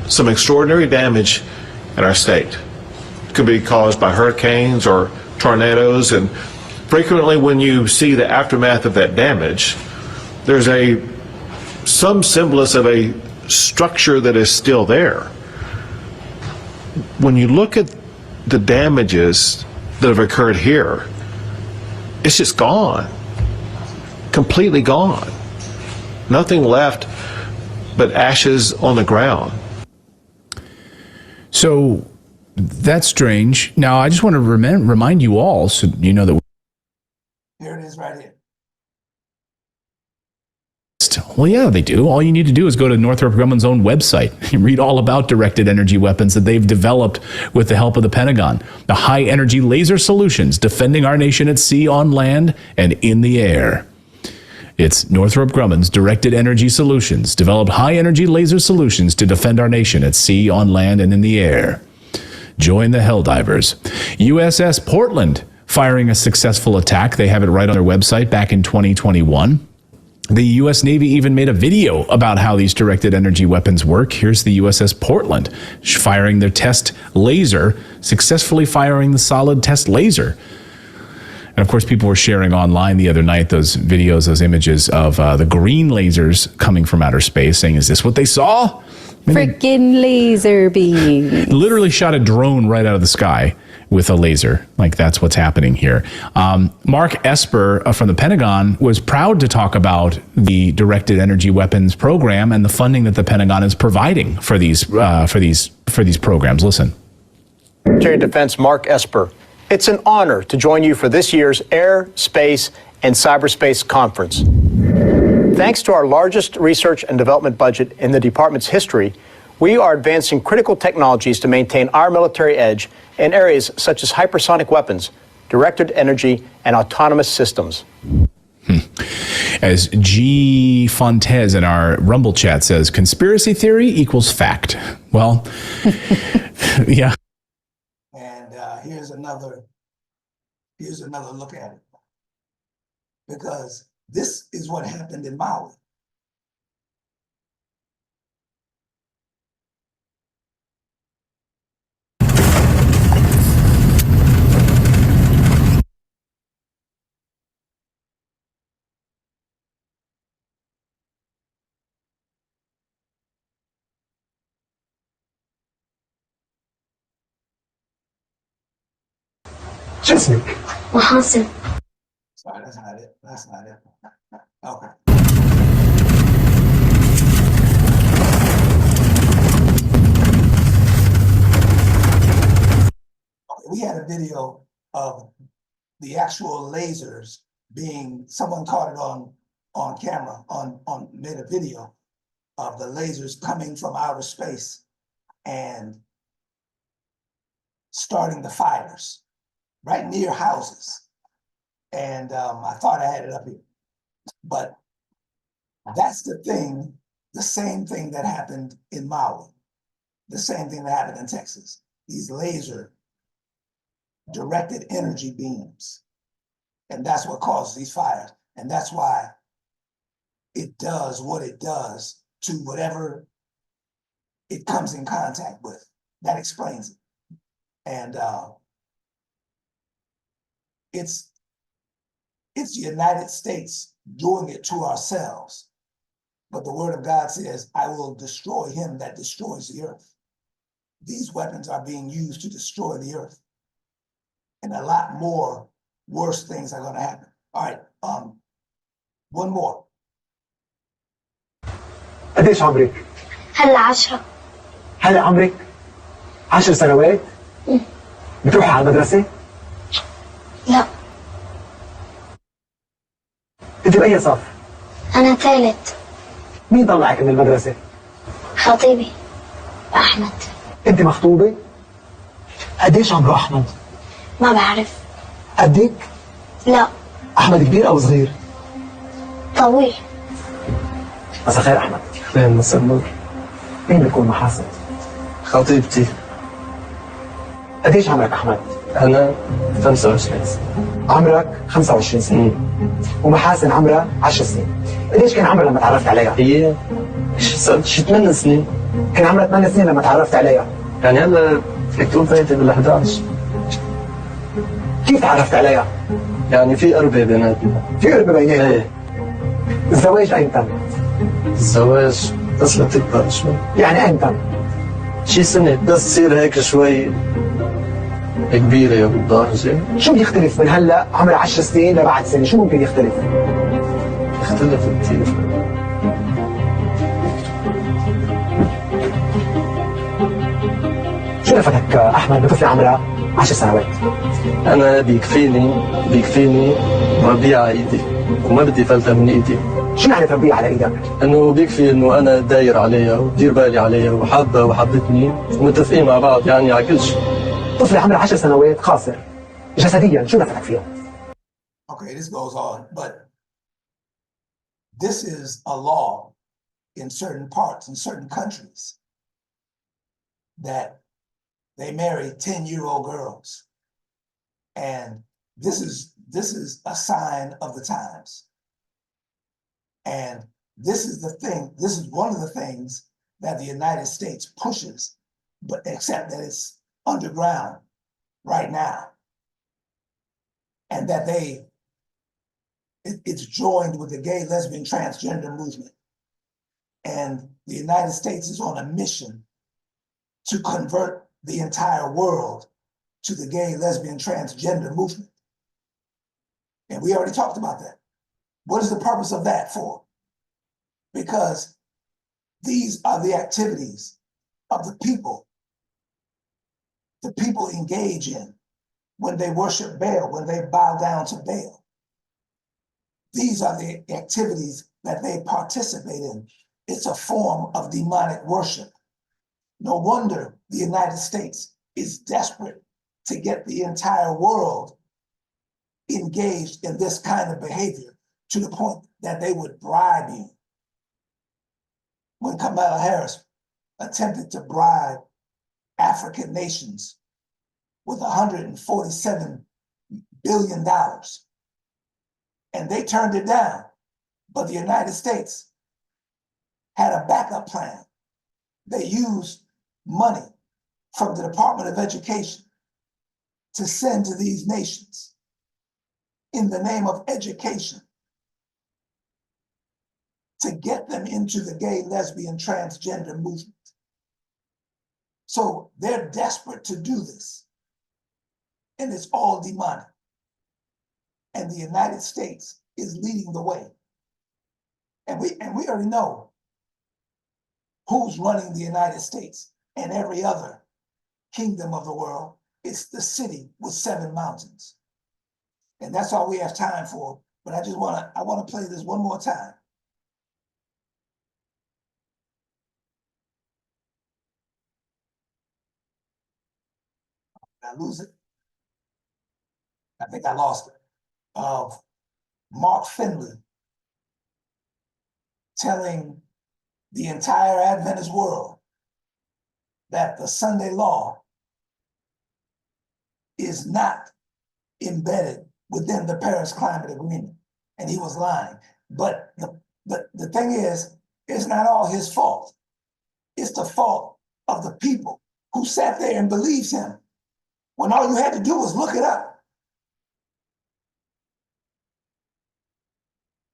some extraordinary damage in our state. It could be caused by hurricanes or tornadoes, and frequently when you see the aftermath of that damage, there's some semblance of a structure that is still there. When you look at the damages that have occurred here, it's just gone, completely gone. Nothing left but ashes on the ground. So that's strange. Now, I just want to remind you all, so you know that. Here it is right here. Well, yeah, they do. All you need to do is go to Northrop Grumman's own website and read all about directed energy weapons that they've developed with the help of the Pentagon. The high energy laser solutions defending our nation at sea, on land, and in the air. It's Northrop Grumman's directed energy solutions developed high energy laser solutions to defend our nation at sea, on land, and in the air. Join the Helldivers. USS Portland firing a successful attack. They have it right on their website back in 2021. The U.S. Navy even made a video about how these directed energy weapons work. Here's the USS Portland firing their test laser, successfully firing the solid test laser. And of course, people were sharing online the other night those videos, those images of the green lasers coming from outer space, saying, is this what they saw? Freaking laser beam. Literally shot a drone right out of the sky with a laser. Like, that's what's happening here. Mark Esper from the Pentagon was proud to talk about the directed energy weapons program and the funding that the Pentagon is providing for these programs. Listen. Secretary of Defense Mark Esper, it's an honor to join you for this year's Air, Space, and Cyberspace Conference. Thanks to our largest research and development budget in the department's history, we are advancing critical technologies to maintain our military edge in areas such as hypersonic weapons, directed energy, and autonomous systems. As G. Fontes in our Rumble chat says, conspiracy theory equals fact. Well, yeah. And here's another look at it. Because this is what happened in Maui. حسن وحاصل. Sorry, that's not it. That's not it. Okay. we had a video of the actual lasers someone caught it on camera, made a video of the lasers coming from outer space and starting the fires right near houses. And I thought I had it up here, but that's the same thing that happened in Maui, the same thing that happened in Texas. These laser directed energy beams. And that's what causes these fires. And that's why it does what it does to whatever it comes in contact with. That explains it. And it's the United States doing it to ourselves. But the word of God says, I will destroy him that destroys the earth. These weapons are being used to destroy the earth. And a lot more worse things are going to happen. All right, one more. قديش عمرك؟ هلا 10. هلا عمرك 10 سنوات؟ بتروحي على المدرسة؟ لا. انت بأي صف؟ أنا ثالث. مين طلعك من المدرسة؟ خطيبي أحمد. انت مخطوبة؟ قديش عمره أحمد؟ ما بعرف. قدك؟ لا. أحمد كبير أو صغير؟ طويل. مساء الخير أحمد. خير، مساء النور. مين بيكون محاسن؟ خطيبتي. قديش عمرك أحمد؟ أنا 25 سنة. عمرك 25 سنة. ومحاسن عمرها 10 سنين. قديش كان عمرها لما تعرفت عليها؟ هي شي 8 سنين. كان عمرها 8 سنين لما تعرفت عليها. يعني هلا فيك تقول فايتة بال 11. كيف تعرفت عليها؟ يعني في قربة بيناتنا. في قربة بيناتنا؟ ايه. الزواج أين تم؟ الزواج بس لتكبر شوي. يعني أين تم؟ شي سنة بس تصير هيك شوي كبيرة يا بالدرجة. شو بيختلف من هلا عمرها 10 سنين لبعد سنة؟ شو ممكن يختلف؟ يختلف كثير. شو لفتك أحمد بطفلة عمرها 10 سنوات؟ أنا بيكفيني ربيع على إيدي وما بدي فلتة من إيدي. شو يعني تربية على إيدك؟ إنه بيكفي إنه أنا داير عليها ودير بالي عليها وحابة وحبتني ومتفقين مع بعض يعني على كل شيء. طفلة عمرها 10 سنوات خاسر جسديا، شو لفتك فيها؟ Okay, this goes on, but this is a law in certain parts, in certain countries, that they marry 10-year-old girls. And this is a sign of the times. And this is one of the things that the United States pushes, but except that it's underground right now. And that it's joined with the gay, lesbian, transgender movement. And the United States is on a mission to convert the entire world to the gay, lesbian, transgender movement. And we already talked about that. What is the purpose of that for? Because these are the activities of the people engage in when they worship Baal, when they bow down to Baal. These are the activities that they participate in. It's a form of demonic worship. No wonder the United States is desperate to get the entire world engaged in this kind of behavior to the point that they would bribe you. When Kamala Harris attempted to bribe African nations with $147 billion, and they turned it down, but the United States had a backup plan. They used money from the Department of Education to send to these nations in the name of education to get them into the gay, lesbian, transgender movement. So they're desperate to do this, and it's all demonic. And the United States is leading the way. And we already know who's running the United States and every other kingdom of the world. it's the city with 7 mountains. And that's all we have time for. But I want to play this one more time. Did I lose it? I think I lost it. Of Mark Finley telling the entire Adventist world that the Sunday law is not embedded within the Paris Climate Agreement. And he was lying. But the thing is, it's not all his fault. It's the fault of the people who sat there and believed him when all you had to do was look it up.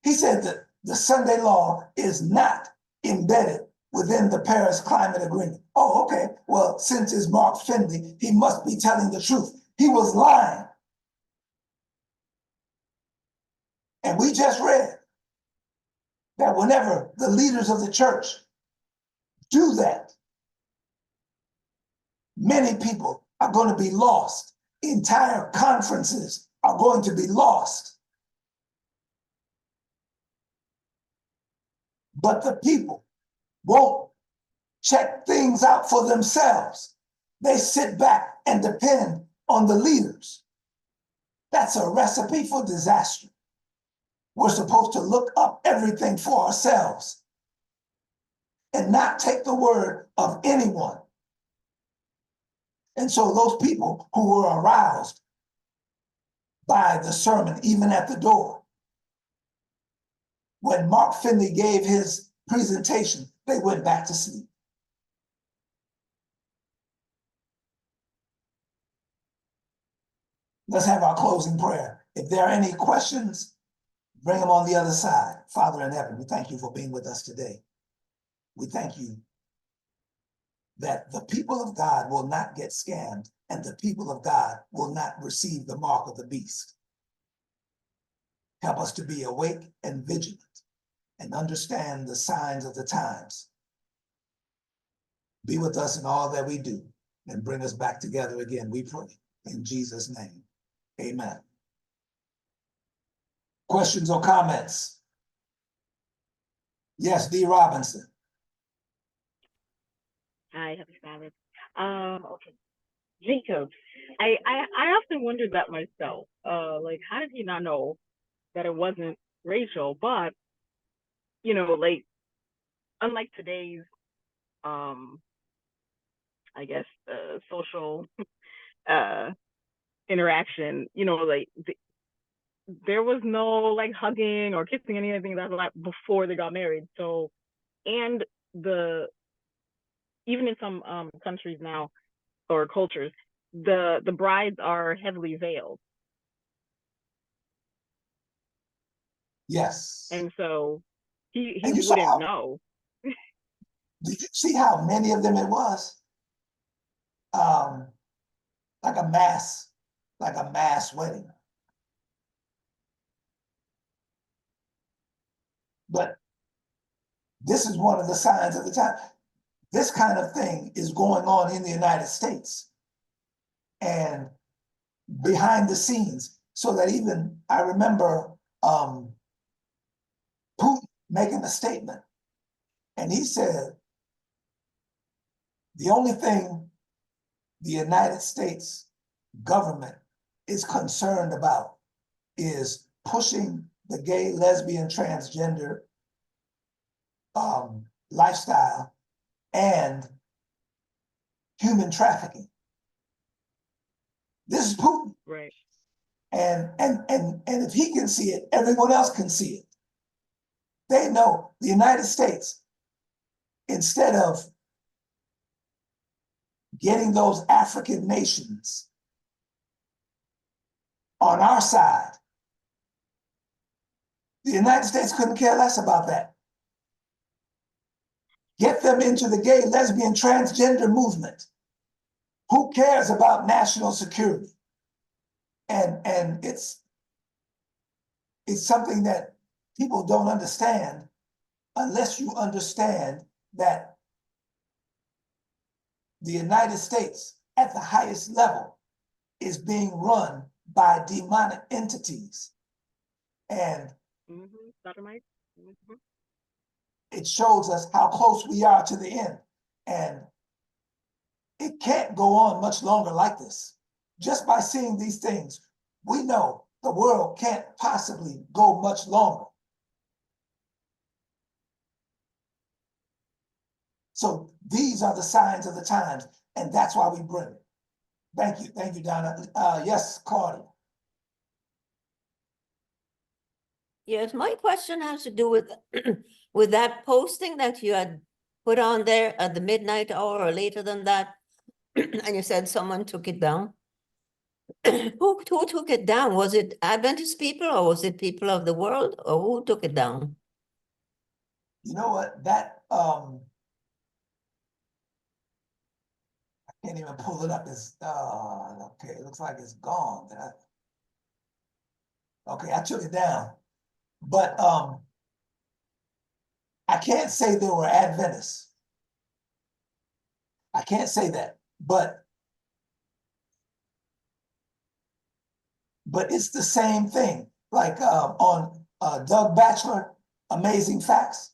He said that the Sunday law is not embedded within the Paris Climate Agreement. Oh, okay. Well, since it's Mark Finley, he must be telling the truth. He was lying. And we just read that whenever the leaders of the church do that, many people are going to be lost. Entire conferences are going to be lost. But the people won't check things out for themselves. They sit back and depend on the leaders. That's a recipe for disaster. We're supposed to look up everything for ourselves and not take the word of anyone. And so those people who were aroused by the sermon, even at the door, when Mark Finley gave his presentation, they went back to sleep. Let's have our closing prayer. If there are any questions, bring them on the other side. Father in heaven, we thank you for being with us today. We thank you that the people of God will not get scammed and the people of God will not receive the mark of the beast. Help us to be awake and vigilant and understand the signs of the times. Be with us in all that we do and bring us back together again, we pray. In Jesus' name, amen. Questions or comments? Yes, D. Robinson. Hi, happy Sabbath. Okay, Jacob. I often wondered that myself. Like, how did he not know that it wasn't Rachel? But you know, like, unlike today's, I guess, social interaction, you know, like there was no like hugging or kissing, anything like that before they got married. So, and even in some countries now or cultures, the brides are heavily veiled. Yes. And so he wouldn't know. Did you see how many of them it was? Like a mass wedding. But this is one of the signs of the time. This kind of thing is going on in the United States and behind the scenes, so that even I remember Putin making a statement, and he said, the only thing the United States government is concerned about is pushing the gay, lesbian, transgender lifestyle and human trafficking. This is Putin. Right. And if he can see it, everyone else can see it. They know the United States, instead of getting those African nations on our side, the United States couldn't care less about that. Get them into the gay, lesbian, transgender movement. Who cares about national security? And it's something that people don't understand unless you understand that the United States at the highest level is being run by demonic entities. And Dr. Mike? it shows us how close we are to the end. And it can't go on much longer like this. Just by seeing these things, we know the world can't possibly go much longer. So these are the signs of the times, and that's why we bring it. Thank you, Donna. Yes, Claudia. Yes, my question has to do with with that posting that you had put on there at the midnight hour or later than that, and you said someone took it down. Who took it down? Was it Adventist people or was it people of the world, or who took it down? You know what? That I can't even pull it up. It's okay. It looks like it's gone. Okay, I took it down, but I can't say they were Adventists. I can't say that, but it's the same thing. Like on Doug Batchelor, Amazing Facts,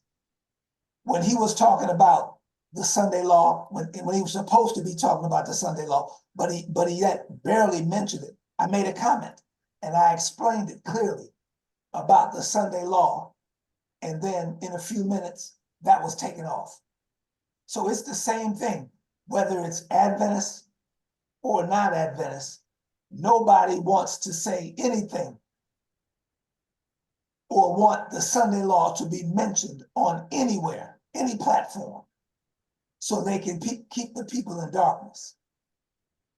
when he was talking about the Sunday law, when he was supposed to be talking about the Sunday law, but he yet barely mentioned it. I made a comment and I explained it clearly about the Sunday law, and then in a few minutes that was taken off. So it's the same thing, whether it's Adventist or not Adventist. Nobody wants to say anything or want the Sunday law to be mentioned on anywhere, any platform, so they can keep the people in darkness.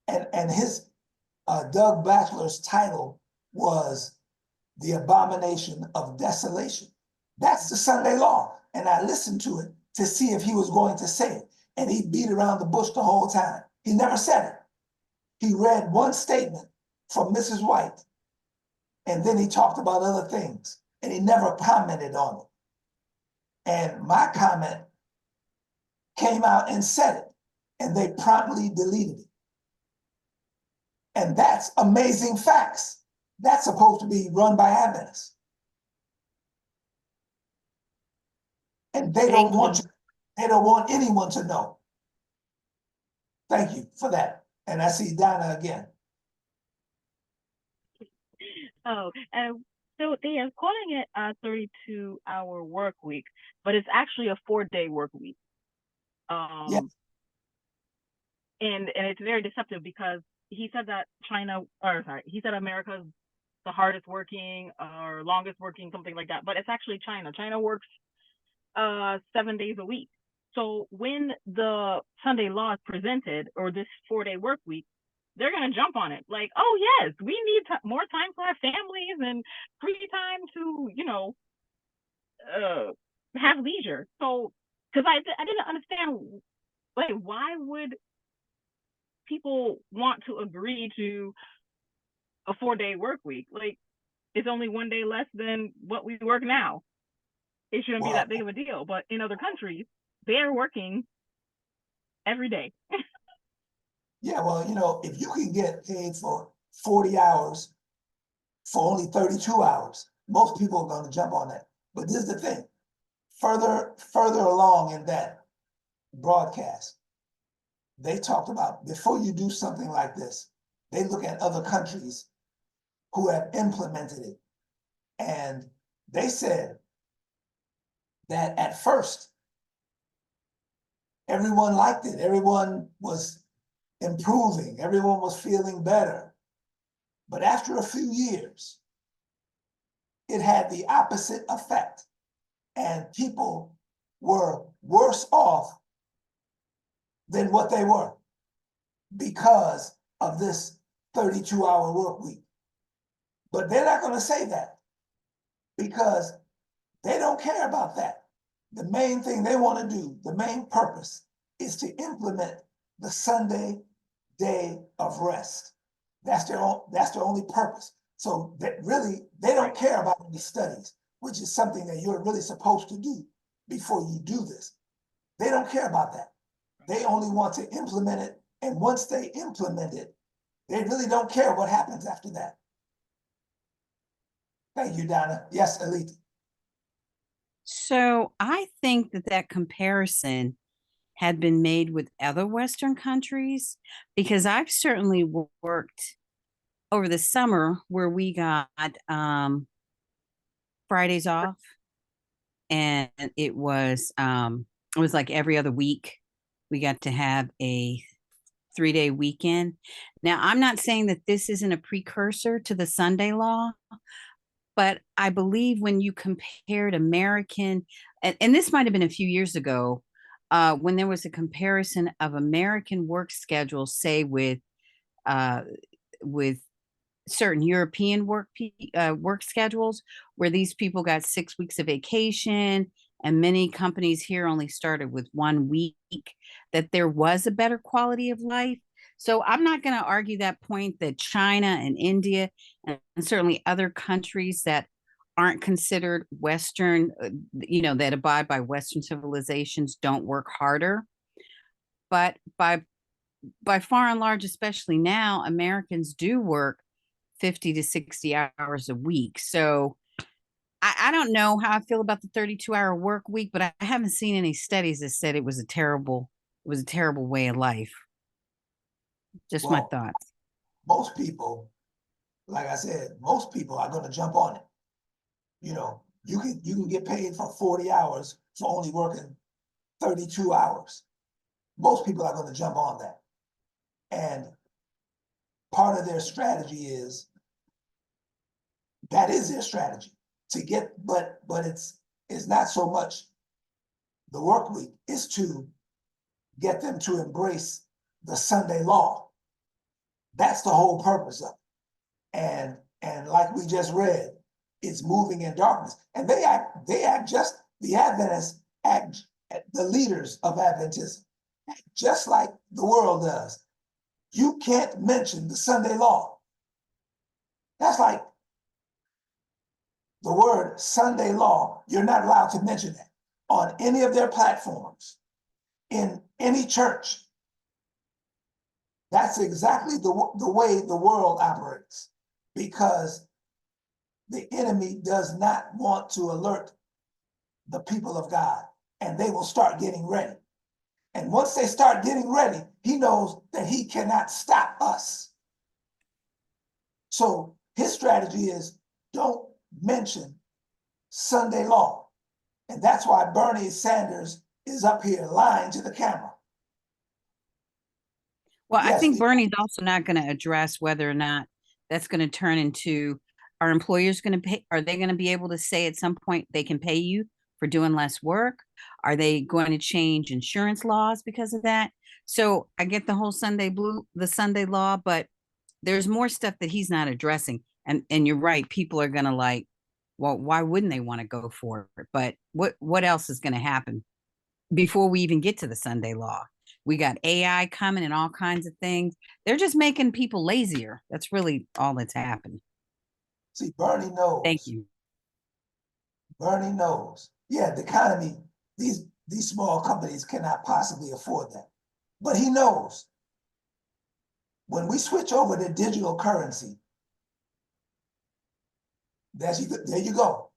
And his Doug Batchelor's title was The Abomination of Desolation. That's the Sunday law. And I listened to it to see if he was going to say it. And he beat around the bush the whole time. He never said it. He read one statement from Mrs. White, and then he talked about other things, and he never commented on it. And my comment came out and said it, and they promptly deleted it. And that's Amazing Facts. That's supposed to be run by Adventists. And they don't want anyone to know. Thank you for that. And I see Donna again. Oh, so they are calling it a 32-hour work week, but it's actually a 4-day work week. Yes. And it's very deceptive because he said that he said America's the hardest working or longest working, something like that, but it's actually China. China works 7 days a week. So when the Sunday law is presented, or this 4-day work week, they're going to jump on it. Like, oh yes, we need more time for our families and free time to, have leisure. So, because I didn't understand, like, why would people want to agree to a 4-day work week? Like, it's only 1 day less than what we work now. It shouldn't be that big of a deal. But in other countries, they're working every day. Yeah, well, if you can get paid for 40 hours for only 32 hours, most people are going to jump on that. But this is the thing. Further along in that broadcast, they talked about, before you do something like this, they look at other countries who have implemented it. And they said that at first, everyone liked it. Everyone was improving. Everyone was feeling better. But after a few years, it had the opposite effect. And people were worse off than what they were because of this 32-hour work week. But they're not going to say that because they don't care about that. The main thing they want to do, the main purpose, is to implement the Sunday day of rest. That's their only purpose. So that really, they don't care about any studies, which is something that you're really supposed to do before you do this. They don't care about that. They only want to implement it. And once they implement it, They really don't care what happens after that. Thank you, Donna. Yes, Alita. So I think that that comparison had been made with other Western countries because I've certainly worked over the summer where we got Fridays off, and it was like every other week we got to have a 3-day weekend. Now, I'm not saying that this isn't a precursor to the Sunday law, but I believe when you compared American, and this might have been a few years ago, when there was a comparison of American work schedules, say with certain European work schedules, where these people got 6 weeks of vacation, and many companies here only started with 1 week, that there was a better quality of life. So I'm not going to argue that point that China and India and certainly other countries that aren't considered Western, that abide by Western civilizations don't work harder. But by far and large, especially now, Americans do work 50 to 60 hours a week. So I don't know how I feel about the 32-hour work week, but I haven't seen any studies that said it was a terrible way of life. Just my thoughts. Most people, like I said, most people are going to jump on it. You can get paid for 40 hours for only working 32 hours. Most people are going to jump on that. And part of their strategy is, that is their strategy to get, but it's not so much the work week, is to get them to embrace the Sunday law. That's the whole purpose of it. And like we just read, it's moving in darkness. And they act just, the Adventists act, the leaders of Adventism, act just like the world does. You can't mention the Sunday law. That's like the word Sunday law. You're not allowed to mention that on any of their platforms, in any church. That's exactly the way the world operates, because the enemy does not want to alert the people of God, and they will start getting ready. And once they start getting ready, he knows that he cannot stop us. So his strategy is, don't mention Sunday law. And that's why Bernie Sanders is up here lying to the camera. Well, I think Bernie's also not going to address whether or not that's going to turn into, are employers going to pay? Are they going to be able to say at some point they can pay you for doing less work? Are they going to change insurance laws because of that? So I get the whole the Sunday law, but there's more stuff that he's not addressing. And you're right, people are going to like, well, why wouldn't they want to go for it? But what else is going to happen before we even get to the Sunday law? We got AI coming and all kinds of things. They're just making people lazier. That's really all that's happened. See, Bernie knows. Thank you. Bernie knows. Yeah, the economy, these small companies cannot possibly afford that. But he knows when we switch over to digital currency, there you go.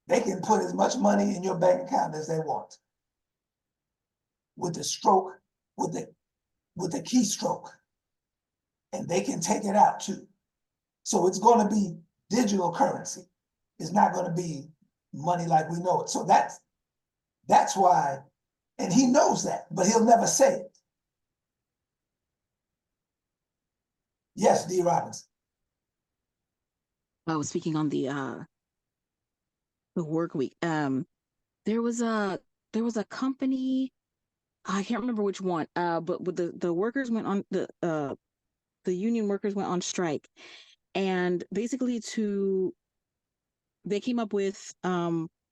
They can put as much money in your bank account as they want. With the stroke, with the keystroke. And they can take it out too. So it's going to be digital currency. It's not going to be money like we know it. So that's why, and he knows that, but he'll never say it. Yes, D. Robinson. Oh, speaking on the work week. There was a company, I can't remember which one, but with the workers went on the union workers went on strike, and basically they came up with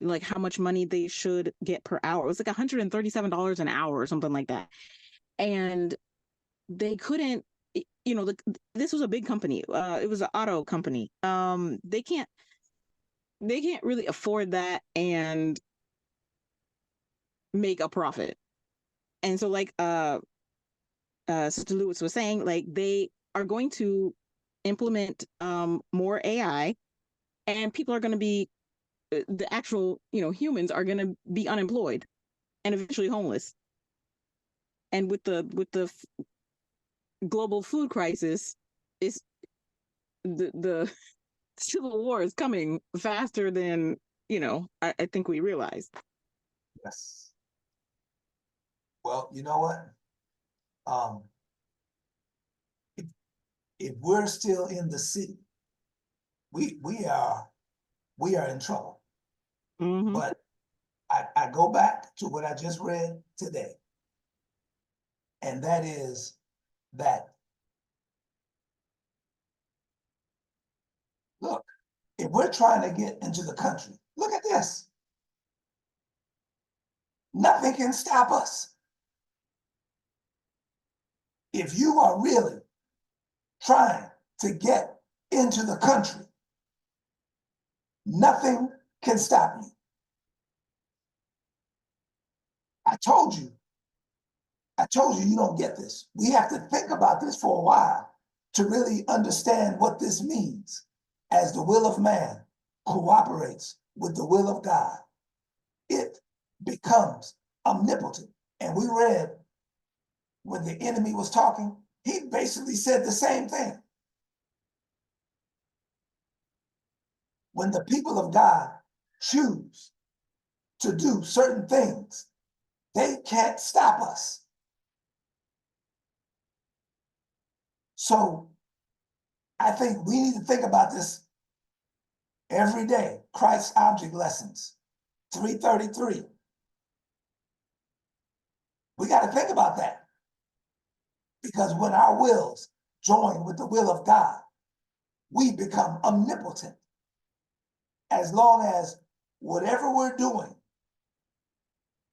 like how much money they should get per hour. It was like $137 an hour or something like that, and they couldn't. This was a big company. It was an auto company. They can't really afford that and make a profit. And so, like Sister Lewis was saying, like they are going to implement more AI, and people are going to be the actual, humans are going to be unemployed and eventually homeless. And with the global food crisis, is the civil war is coming faster than I think we realize. Yes. Well, you know what? If we're still in the city, we are in trouble. But I go back to what I just read today, and that is that, look, if we're trying to get into the country, look at this. Nothing can stop us. If you are really trying to get into the country, nothing can stop you. I told you you don't get this. We have to think about this for a while to really understand what this means as the will of man cooperates with the will of God. It becomes omnipotent. And we read when the enemy was talking, he basically said the same thing. When the people of God choose to do certain things, they can't stop us. So I think we need to think about this every day. Christ's Object Lessons, 333. We got to think about that. Because when our wills join with the will of God, we become omnipotent. As long as whatever we're doing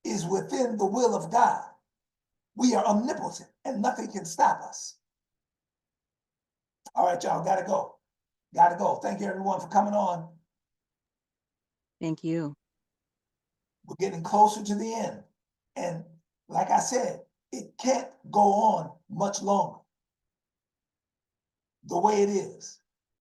is within the will of God, we are omnipotent and nothing can stop us. All right, y'all, gotta go. Gotta go. Thank you everyone for coming on. Thank you. We're getting closer to the end. And like I said, it can't go on much longer the way it is.